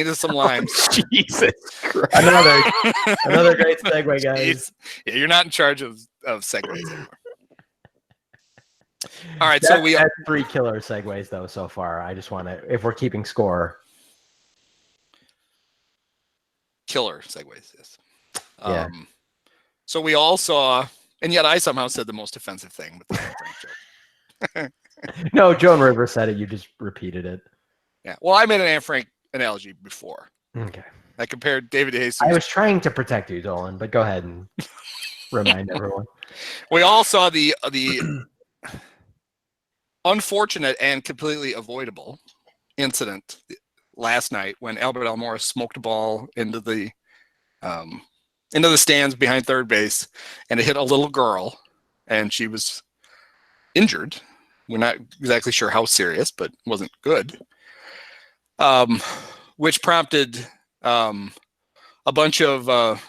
is some limes. Jesus Christ. Another great segue, guys. Yeah, you're not in charge of segues anymore. All right, so we had 3 killer segues though so far. I just want to, if we're keeping score, killer segues. Yes. Yeah. So we all saw, and yet I somehow said the most offensive thing with the Frank joke. No, Joan Rivers said it. You just repeated it. Yeah. Well, I made an Anne Frank analogy before. Okay. I compared David DeJesus. I was trying to protect you, Dolan, but go ahead and remind everyone. We all saw the unfortunate and completely avoidable incident last night when Albert Almora smoked a ball into the stands behind third base, and it hit a little girl, and she was injured. We're not exactly sure how serious, but wasn't good. Which prompted a bunch of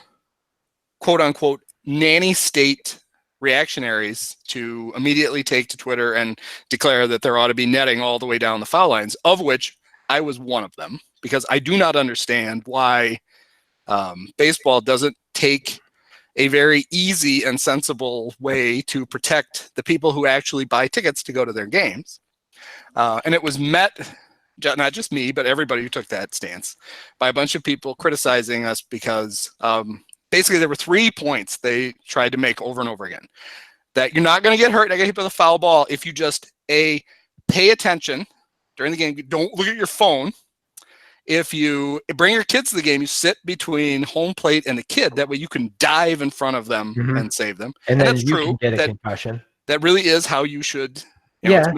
quote unquote nanny state reactionaries to immediately take to Twitter and declare that there ought to be netting all the way down the foul lines, of which I was one of them, because I do not understand why baseball doesn't take a very easy and sensible way to protect the people who actually buy tickets to go to their games. And it was met, not just me, but everybody who took that stance, by a bunch of people criticizing us because basically there were 3 points they tried to make over and over again. That you're not going to get hurt, not get hit with a foul ball if you just, pay attention during the game. Don't look at your phone. If you bring your kids to the game, you sit between home plate and the kid. That way you can dive in front of them and save them. And then that's you true. can get a concussion. That really is how you should. You know,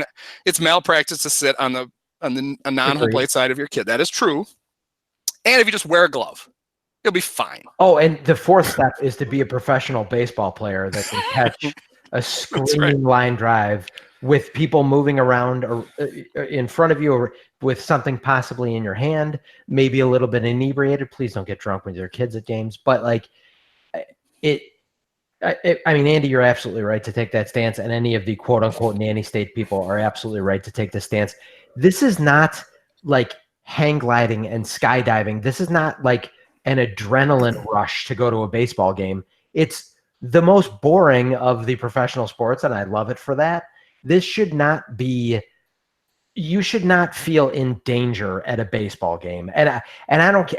it's malpractice to sit on a non-home plate side of your kid. That is true. And if you just wear a glove, you'll be fine. Oh, and the 4th step is to be a professional baseball player that can catch a screaming line drive with people moving around or in front of you, or with something possibly in your hand, maybe a little bit inebriated. Please don't get drunk with your kids at games. But like I mean, Andy, you're absolutely right to take that stance, and any of the quote unquote nanny state people are absolutely right to take the stance. This is not like hang gliding and skydiving. This is not like an adrenaline rush to go to a baseball game. It's the most boring of the professional sports, and I love it for that. This should not be. You should not feel in danger at a baseball game, and I don't.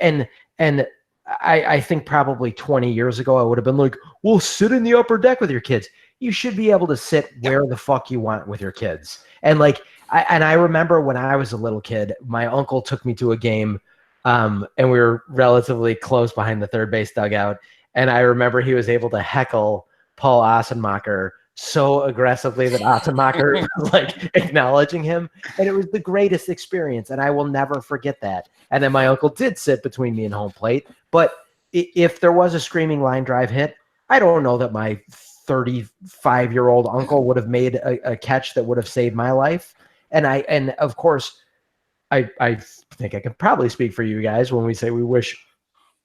And I think probably 20 years ago I would have been like, "Well, sit in the upper deck with your kids." You should be able to sit where the fuck you want with your kids. And like, I remember when I was a little kid, my uncle took me to a game, and we were relatively close behind the third base dugout. And I remember he was able to heckle Paul Assenmacher so aggressively that Assenmacher was like acknowledging him. And it was the greatest experience. And I will never forget that. And then my uncle did sit between me and home plate. But if there was a screaming line drive hit, I don't know that my 35-year-old uncle would have made a catch that would have saved my life. And of course, I think I can probably speak for you guys when we say we wish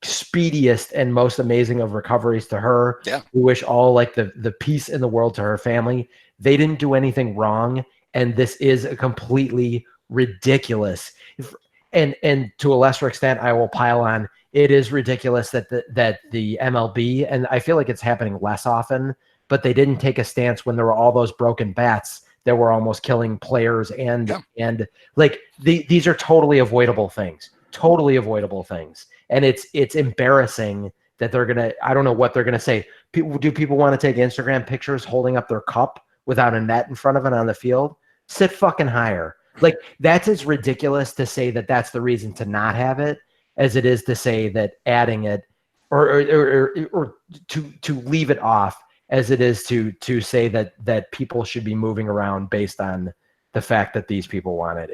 speediest and most amazing of recoveries to her. Yeah. We wish all like the peace in the world to her family. They didn't do anything wrong, and this is a completely ridiculous. And to a lesser extent, I will pile on. It is ridiculous that the MLB, and I feel like it's happening less often, but they didn't take a stance when there were all those broken bats that were almost killing players and like these are totally avoidable things. Totally avoidable things. And it's embarrassing that they're gonna. I don't know what they're gonna say. Do people want to take Instagram pictures holding up their cup without a net in front of it on the field? Sit fucking higher. Like that's as ridiculous to say that that's the reason to not have it as it is to say that adding it or to leave it off as it is to say that people should be moving around based on the fact that these people want it.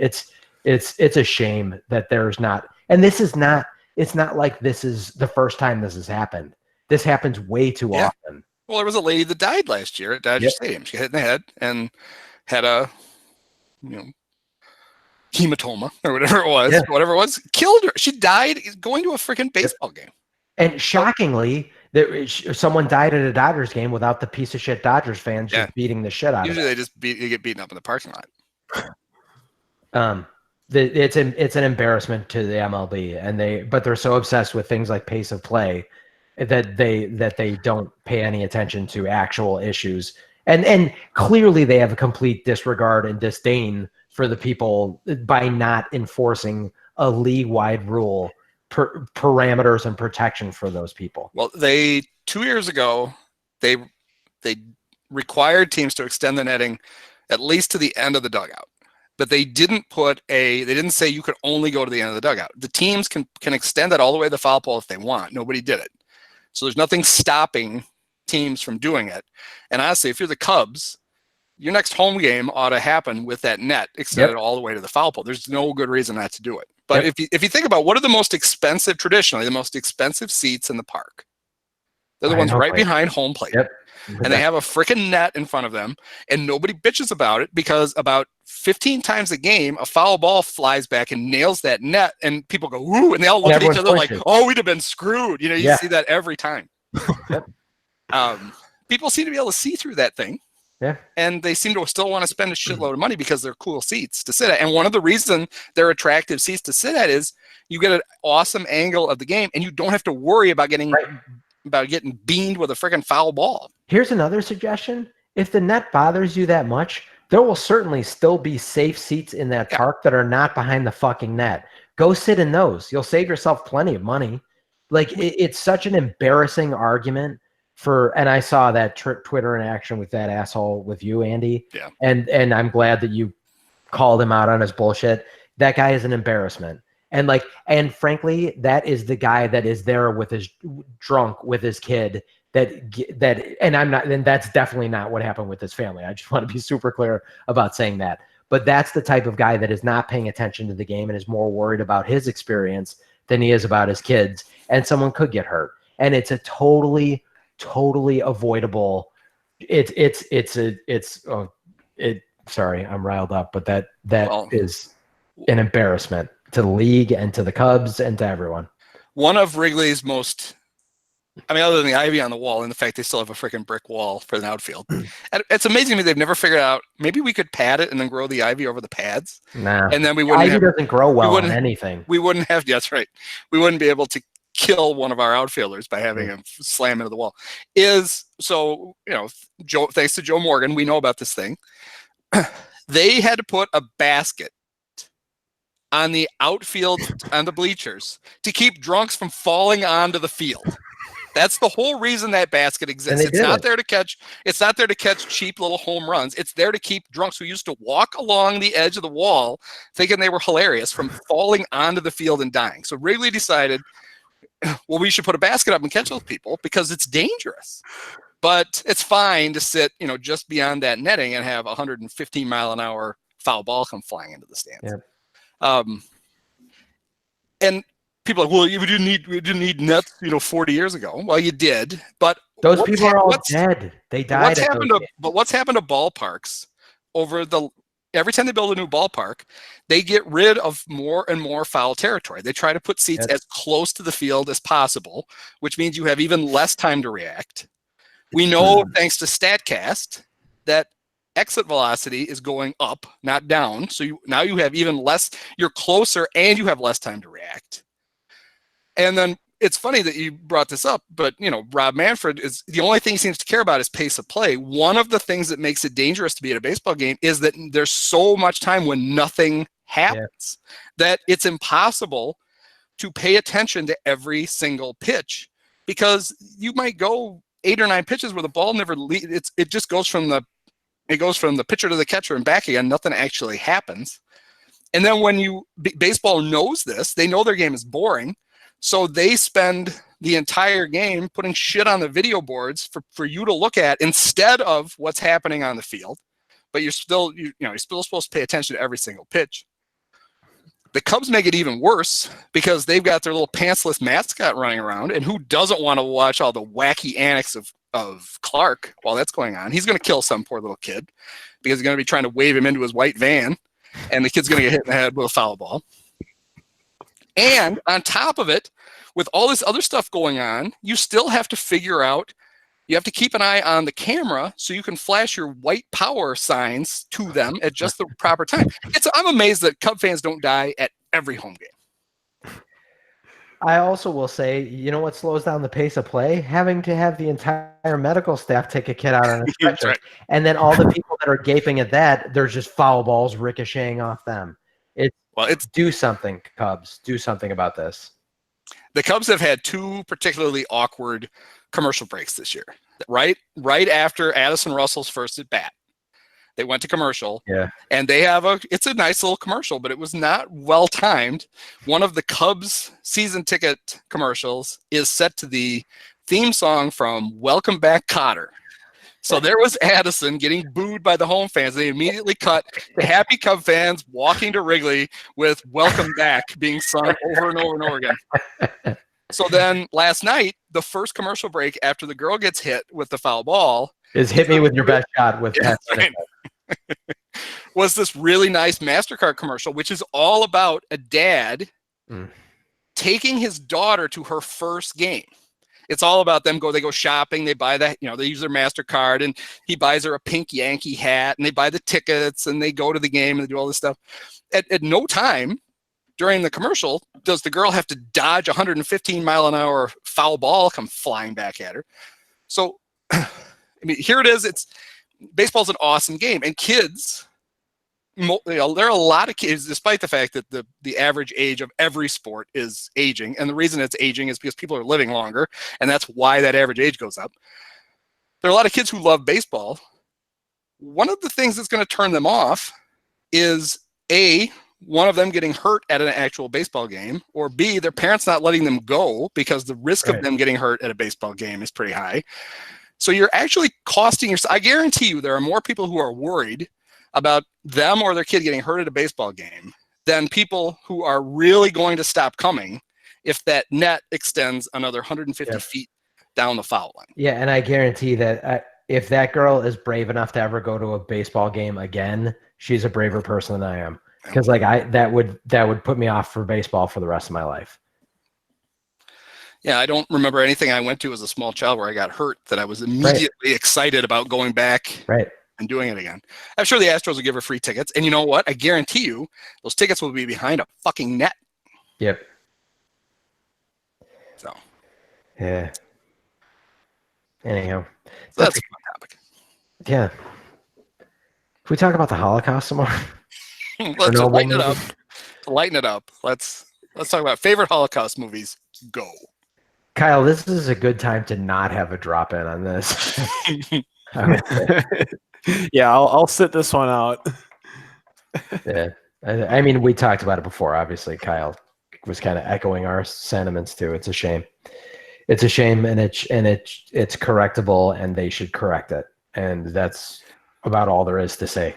It's a shame that there's not, and this is not. It's not like this is the first time this has happened. This happens way too often. Well, there was a lady that died last year at Dodger Stadium. She hit in the head and had a, hematoma or whatever it was. Whatever it was, killed her. She died going to a freaking baseball game. And shockingly, someone died at a Dodgers game without the piece of shit Dodgers fans just beating the shit out of them. Usually they get beaten up in the parking lot. It's an embarrassment to the MLB, but they're so obsessed with things like pace of play that they don't pay any attention to actual issues. And clearly they have a complete disregard and disdain for the people by not enforcing a league-wide rule, parameters and protection for those people. Well, 2 years ago, they required teams to extend the netting at least to the end of the dugout. But they didn't say you could only go to the end of the dugout. The teams can extend that all the way to the foul pole if they want. Nobody did it. So there's nothing stopping teams from doing it. And honestly, if you're the Cubs, your next home game ought to happen with that net extended all the way to the foul pole. There's no good reason not to do it. But if you think about what are the most expensive, traditionally, the most expensive seats in the park, they're the ones right behind home plate. And they have a freaking net in front of them, and nobody bitches about it because about 15 times a game, a foul ball flies back and nails that net, and people go, "Ooh," and they all look at each other like, "Oh, we'd have been screwed." You see that every time. People seem to be able to see through that thing. And they seem to still want to spend a shitload of money because they're cool seats to sit at. And one of the reasons they're attractive seats to sit at is you get an awesome angle of the game, and you don't have to worry about getting beamed with a freaking foul ball. Here's another suggestion. If the net bothers you that much, there will certainly still be safe seats in that park that are not behind the fucking net. Go sit in those. You'll save yourself plenty of money. Like, it's such an embarrassing argument and I saw that Twitter interaction with that asshole with you, Andy. Yeah. And I'm glad that you called him out on his bullshit. That guy is an embarrassment. And frankly, that is the guy that is there with his drunk with his kid and that's definitely not what happened with his family. I just want to be super clear about saying that. But that's the type of guy that is not paying attention to the game and is more worried about his experience than he is about his kids. And someone could get hurt. And it's a totally avoidable. Sorry, I'm riled up, but that is an embarrassment to the league and to the Cubs and to everyone. One of Wrigley's most, other than the ivy on the wall and the fact they still have a freaking brick wall for an outfield. It's amazing to me they've never figured out, maybe we could pad it and then grow the ivy over the pads. Nah. And then we wouldn't ivy doesn't grow well on anything. We wouldn't have, that's right. We wouldn't be able to kill one of our outfielders by having him slam into the wall. Thanks to Joe Morgan, we know about this thing. They had to put a basket on the outfield, on the bleachers, to keep drunks from falling onto the field. That's the whole reason that basket exists. It's not there to catch cheap little home runs. It's there to keep drunks who used to walk along the edge of the wall thinking they were hilarious from falling onto the field and dying. So Wrigley decided, well, we should put a basket up and catch those people because it's dangerous. But it's fine to sit, just beyond that netting and have 115 mile an hour foul ball come flying into the stands. And people are like, well, we didn't need nets, 40 years ago. Well, you did, but those people are all dead. They died. What's happened to ballparks every time they build a new ballpark, they get rid of more and more foul territory. They try to put seats as close to the field as possible, which means you have even less time to react. We know, thanks to StatCast, that exit velocity is going up, not down. So now you have even less, you're closer and you have less time to react. And then it's funny that you brought this up, but Rob Manfred is the only thing he seems to care about is pace of play. One of the things that makes it dangerous to be at a baseball game is that there's so much time when nothing happens that it's impossible to pay attention to every single pitch, because you might go 8 or 9 pitches where the ball never leaves. It just goes from the pitcher to the catcher and back again. Nothing actually happens. And then when baseball knows this, they know their game is boring. So they spend the entire game, putting shit on the video boards for you to look at instead of what's happening on the field. But you're still supposed to pay attention to every single pitch. The Cubs make it even worse because they've got their little pantsless mascot running around, and who doesn't want to watch all the wacky antics of Clark while that's going on? He's going to kill some poor little kid because he's going to be trying to wave him into his white van, and the kid's going to get hit in the head with a foul ball. And on top of it, with all this other stuff going on, you still have to figure out, you have to keep an eye on the camera so you can flash your white power signs to them at just the proper time. I'm amazed that Cub fans don't die at every home game. I also will say, you know what slows down the pace of play? Having to have the entire medical staff take a kid out on a stretcher. Right. And then all the people that are gaping at that, there's just foul balls ricocheting off them. It's do something, Cubs. Do something about this. The Cubs have had two particularly awkward commercial breaks this year. Right after Addison Russell's first at bat, they went to commercial. Yeah. And they have it's a nice little commercial, but it was not well timed. One of the Cubs season ticket commercials is set to the theme song from Welcome Back, Kotter. So there was Addison getting booed by the home fans. They immediately cut to happy Cub fans walking to Wrigley with Welcome Back being sung over and over and over again. So then last night, the first commercial break after the girl gets hit with the foul ball is hit me with your best shot with right. was this really nice MasterCard commercial, which is all about a dad taking his daughter to her first game. It's all about them they go shopping, they buy that, they use their MasterCard, and he buys her a pink Yankee hat, and they buy the tickets, and they go to the game, and they do all this stuff. At no time during the commercial does the girl have to dodge 115-mile-an-hour foul ball come flying back at her. So, I mean, here it is. Baseball's an awesome game, and kids, there are a lot of kids, despite the fact that the average age of every sport is aging, and the reason it's aging is because people are living longer, and that's why that average age goes up. There are a lot of kids who love baseball. One of the things that's going to turn them off is one of them getting hurt at an actual baseball game, or B, their parents not letting them go because the risk of them getting hurt at a baseball game is pretty high. So you're actually costing yourself. I guarantee you there are more people who are worried about them or their kid getting hurt at a baseball game than people who are really going to stop coming if that net extends another 150 feet down the foul line. Yeah, and I guarantee that if that girl is brave enough to ever go to a baseball game again, she's a braver person than I am. Because that would put me off for baseball for the rest of my life. Yeah, I don't remember anything I went to as a small child where I got hurt that I was immediately excited about going back and doing it again. I'm sure the Astros will give her free tickets. And you know what? I guarantee you those tickets will be behind a fucking net. Yep. So. Yeah. Anyhow. So that's a fun topic. Yeah. Can we talk about the Holocaust some more? Let's lighten it up. Lighten it up. Let's talk about favorite Holocaust movies. Go. Kyle, this is a good time to not have a drop in on this. Yeah, I'll sit this one out. Yeah. I mean, we talked about it before. Obviously, Kyle was kind of echoing our sentiments too. It's a shame. It's a shame, and it's correctable, and they should correct it. And that's about all there is to say,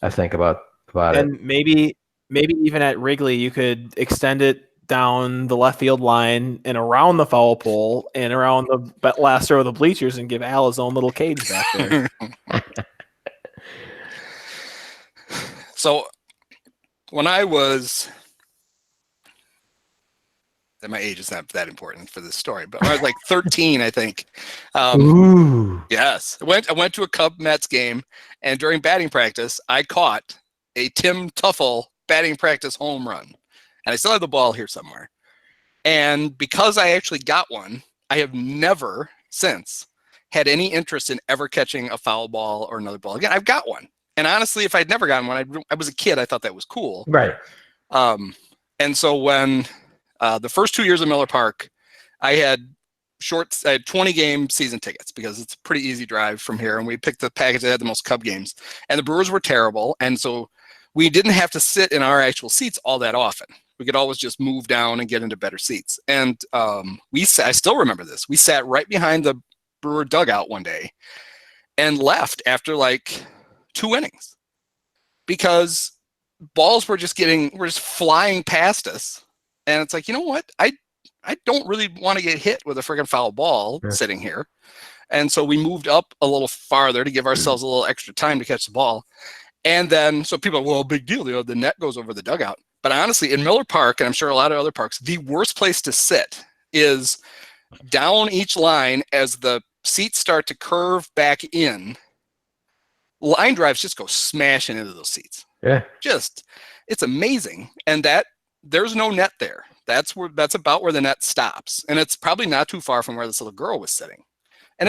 I think, about it. And maybe even at Wrigley, you could extend it down the left field line and around the foul pole and around the last row of the bleachers and give Al his own little cage back there. So when I was, my age is not that important for this story, but when I was like 13, I think. Yes. I went to a Cub Mets game, and during batting practice, I caught a Tim Tuffle batting practice home run. And I still have the ball here somewhere. And because I actually got one, I have never since had any interest in ever catching a foul ball or another ball again. I've got one. And honestly, if I'd never gotten one, I was a kid, I thought that was cool. Right. And so when the first 2 years of Miller Park, I had 20-game season tickets because it's a pretty easy drive from here. And we picked the package that had the most Cub games. And the Brewers were terrible. And so we didn't have to sit in our actual seats all that often. We could always just move down and get into better seats. And I still remember this. We sat right behind the Brewer dugout one day and left after like 2 innings because balls were just flying past us. And it's like, you know what? I don't really want to get hit with a friggin' foul ball sitting here. And so we moved up a little farther to give ourselves a little extra time to catch the ball. And then, so people are, well, big deal. You know, the net goes over the dugout. But honestly, in Miller Park, and I'm sure a lot of other parks, the worst place to sit is down each line as the seats start to curve back in. Line drives just go smashing into those seats. Yeah. It's amazing. And there's no net there. That's about where the net stops. And it's probably not too far from where this little girl was sitting. And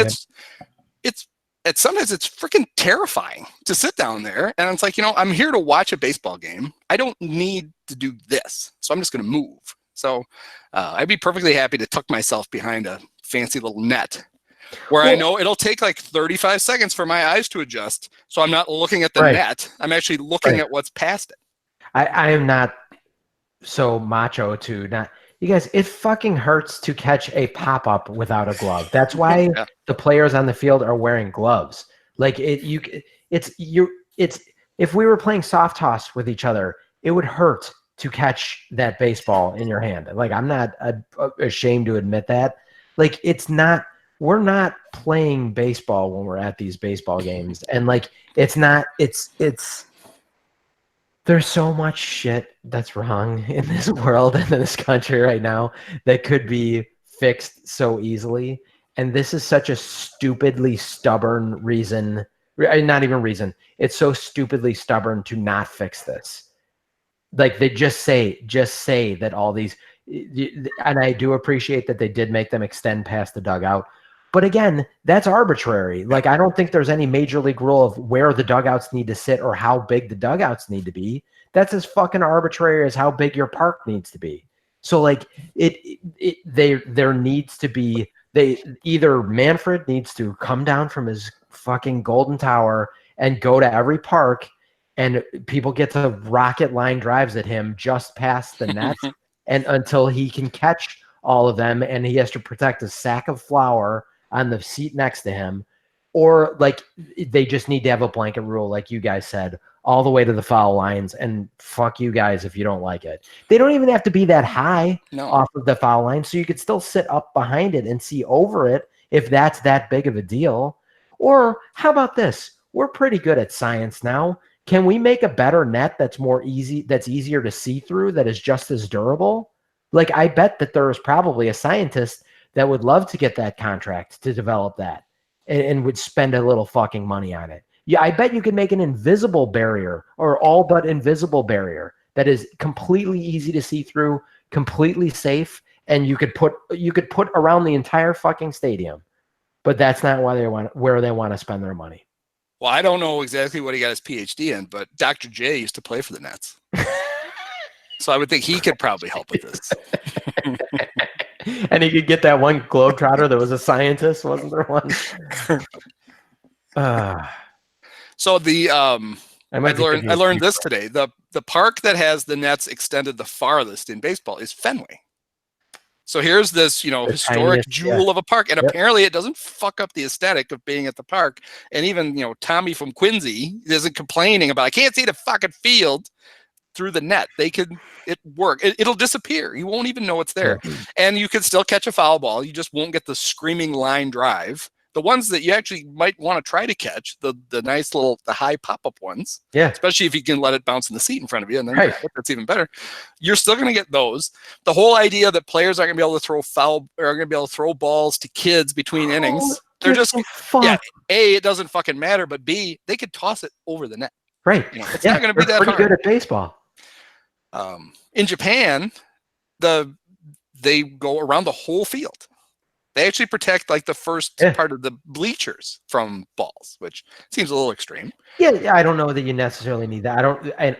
sometimes it's freaking terrifying to sit down there. And it's like, you know, I'm here to watch a baseball game. I don't need to do this. So I'm just going to move. So I'd be perfectly happy to tuck myself behind a fancy little net where I know it'll take like 35 seconds for my eyes to adjust. So I'm not looking at the net. I'm actually looking at what's past it. I am not so macho to not. You guys, it fucking hurts to catch a pop-up without a glove. That's why the players on the field are wearing gloves. Like if we were playing soft toss with each other, it would hurt to catch that baseball in your hand. Like, I'm not ashamed to admit that. Like, we're not playing baseball when we're at these baseball games. And like, there's so much shit that's wrong in this world and in this country right now that could be fixed so easily. And this is such a stupidly stubborn reason. Not even reason. It's so stupidly stubborn to not fix this. Like, they just say that all these, and I do appreciate that they did make them extend past the dugout. But again, that's arbitrary. Like, I don't think there's any major league rule of where the dugouts need to sit or how big the dugouts need to be. That's as fucking arbitrary as how big your park needs to be. So like, there needs to be, either Manfred needs to come down from his fucking golden tower and go to every park, and people get to rocket line drives at him just past the net and until he can catch all of them, and he has to protect a sack of flour on the seat next to him. Or like, they just need to have a blanket rule, like you guys said, all the way to the foul lines, and fuck you guys if you don't like it. They don't even have to be that high off of the foul line, so you could still sit up behind it and see over it if that's that big of a deal. Or how about this? We're pretty good at science now. Can we make a better net that's easier to see through, that is just as durable? Like, I bet that there is probably a scientist that would love to get that contract to develop that and would spend a little fucking money on it. Yeah, I bet you could make an invisible barrier, or all but invisible barrier, that is completely easy to see through, completely safe, and you could put around the entire fucking stadium. But that's not where they want to spend their money. Well, I don't know exactly what he got his PhD in, but Dr. J used to play for the Nets. So I would think he could probably help with this. And he could get that one globetrotter that was a scientist, wasn't there one? So I learned this today. The park that has the nets extended the farthest in baseball is Fenway. So here's this, historic jewel of a park, and apparently it doesn't fuck up the aesthetic of being at the park. And even, Tommy from Quincy isn't complaining about, I can't see the fucking field through the net. It work. It'll disappear. You won't even know it's there. And you can still catch a foul ball. You just won't get the screaming line drive. The ones that you actually might want to try to catch, the nice little, the high pop-up ones, especially if you can let it bounce in the seat in front of you, and then that's even better. You're still going to get those. The whole idea that players aren't going to be able to throw going to be able to throw balls to kids between innings, they're just, A, it doesn't fucking matter, but B, they could toss it over the net. Right. It's not going to be that pretty hard. Good at baseball. In Japan, they go around the whole field. They actually protect like the first part of the bleachers from balls, which seems a little extreme. Yeah, I don't know that you necessarily need that.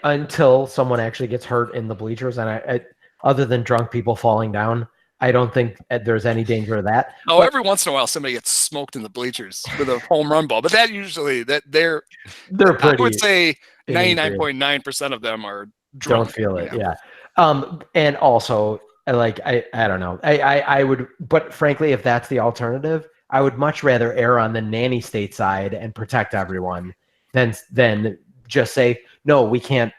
Until someone actually gets hurt in the bleachers, and I other than drunk people falling down, I don't think there's any danger of that. Oh, every once in a while somebody gets smoked in the bleachers with a home run ball, but that usually they're pretty. I would say 99.9% of them are drunk. Don't feel it. Yeah. And also, like, I don't know. I would, but frankly, if that's the alternative, I would much rather err on the nanny state side and protect everyone than just say, no, we can't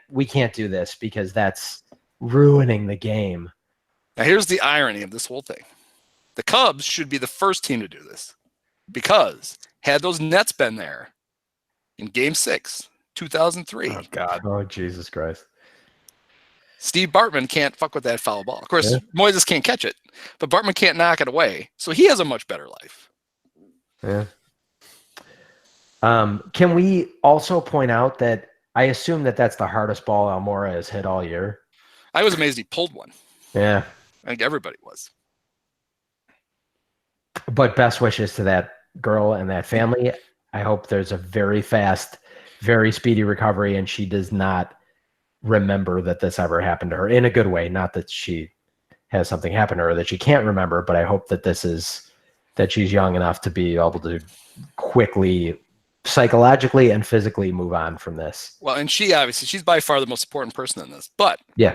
do this because that's ruining the game. Now, here's the irony of this whole thing. The Cubs should be the first team to do this because had those Nets been there in Game 6, 2003. Oh, God. Oh, Jesus Christ. Steve Bartman can't fuck with that foul ball. Of course, Moises can't catch it, but Bartman can't knock it away. So he has a much better life. Yeah. Can we also point out that I assume that that's the hardest ball Almora has hit all year? I was amazed he pulled one. Yeah. I think everybody was. But best wishes to that girl and that family. I hope there's a very fast, very speedy recovery, and she does not remember that this ever happened to her in a good way. Not that she has something happen to her that she can't remember, but I hope that that she's young enough to be able to quickly, psychologically and physically move on from this. Well, and she's by far the most important person in this. But yeah,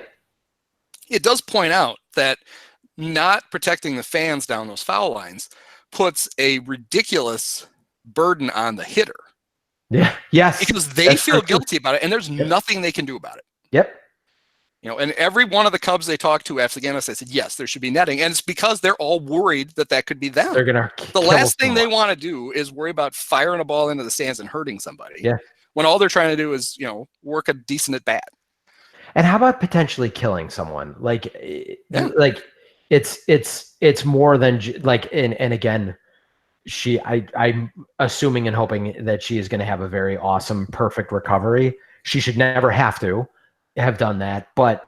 it does point out that not protecting the fans down those foul lines puts a ridiculous burden on the hitter. Yeah. Yes. Because they feel guilty about it, and there's nothing they can do about it. Yep. And every one of the Cubs they talked to after the game, I said, yes, there should be netting. And it's because they're all worried that could be them. They're going to the last thing they want to do is worry about firing a ball into the stands and hurting somebody. Yeah. When all they're trying to do is, work a decent at bat. And how about potentially killing someone? Like it's more than like, and again, I'm assuming and hoping that she is going to have a very awesome, perfect recovery. She should never have to have done that, but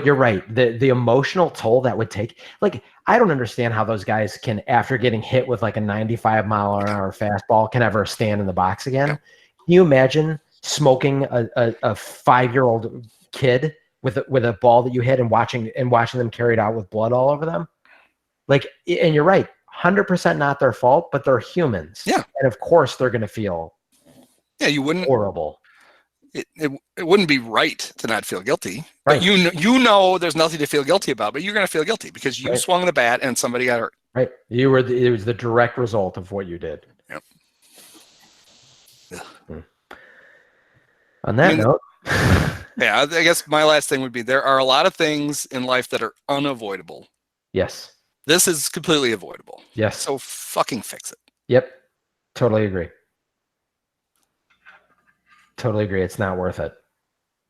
you're right. The emotional toll that would take, like, I don't understand how those guys can, after getting hit with like a 95-mile-an-hour fastball, can ever stand in the box again. Can you imagine smoking a 5-year-old kid with a ball that you hit and watching them carried out with blood all over them? Like, and you're right, 100% not their fault, but they're humans. Yeah. And of course they're going to feel you wouldn't horrible. It wouldn't be right to not feel guilty. Right. But you know there's nothing to feel guilty about, but you're going to feel guilty because you swung the bat and somebody got hurt. Right. It was the direct result of what you did. Yep. On that note. Yeah, I guess my last thing would be there are a lot of things in life that are unavoidable. Yes. This is completely avoidable. Yes. So fucking fix it. Yep. Totally agree. Totally agree. It's not worth it.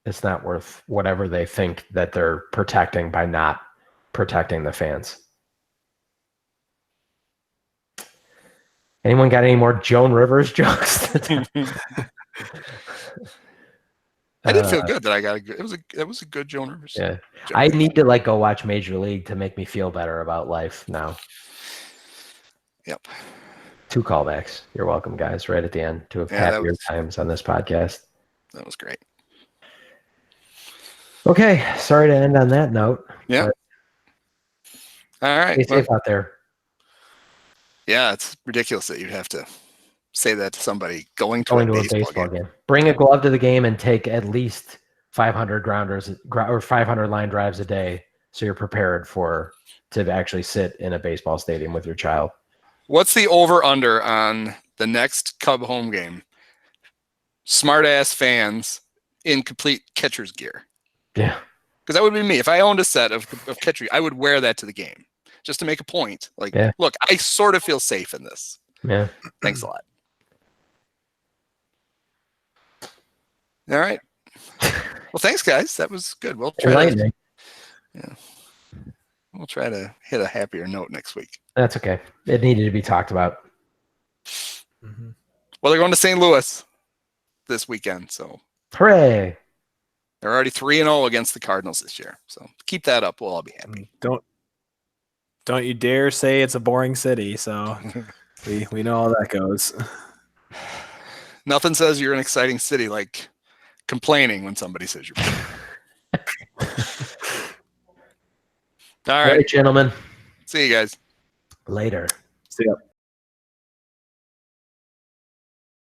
It's not worth whatever they think that they're protecting by not protecting the fans. Anyone got any more Joan Rivers jokes? I did feel good that I got it was a good Joan Rivers. Yeah. I need to go watch Major League to make me feel better about life now. Yep. 2 callbacks. You're welcome, guys, right at the end to have happier times on this podcast. That was great. Okay. Sorry to end on that note. Yeah. All right. Stay safe out there. Yeah, it's ridiculous that you'd have to say that to somebody going to a baseball game. Bring a glove to the game and take at least 500 grounders or 500 line drives a day so you're prepared to actually sit in a baseball stadium with your child. What's the over-under on the next Cub home game? Smart-ass fans in complete catcher's gear. Yeah. Because that would be me. If I owned a set of catcher, I would wear that to the game just to make a point. Look, I sort of feel safe in this. Yeah. Thanks a lot. All right. Well, thanks, guys. That was good. We'll try to hit a happier note next week. That's okay. It needed to be talked about. Mm-hmm. Well, they're going to St. Louis this weekend, so hooray! They're already 3-0 against the Cardinals this year. So keep that up. We'll all be happy. Don't you dare say it's a boring city. So we know how that goes. Nothing says you're an exciting city like complaining when somebody says you're boring. All right, gentlemen. See you guys later. See ya.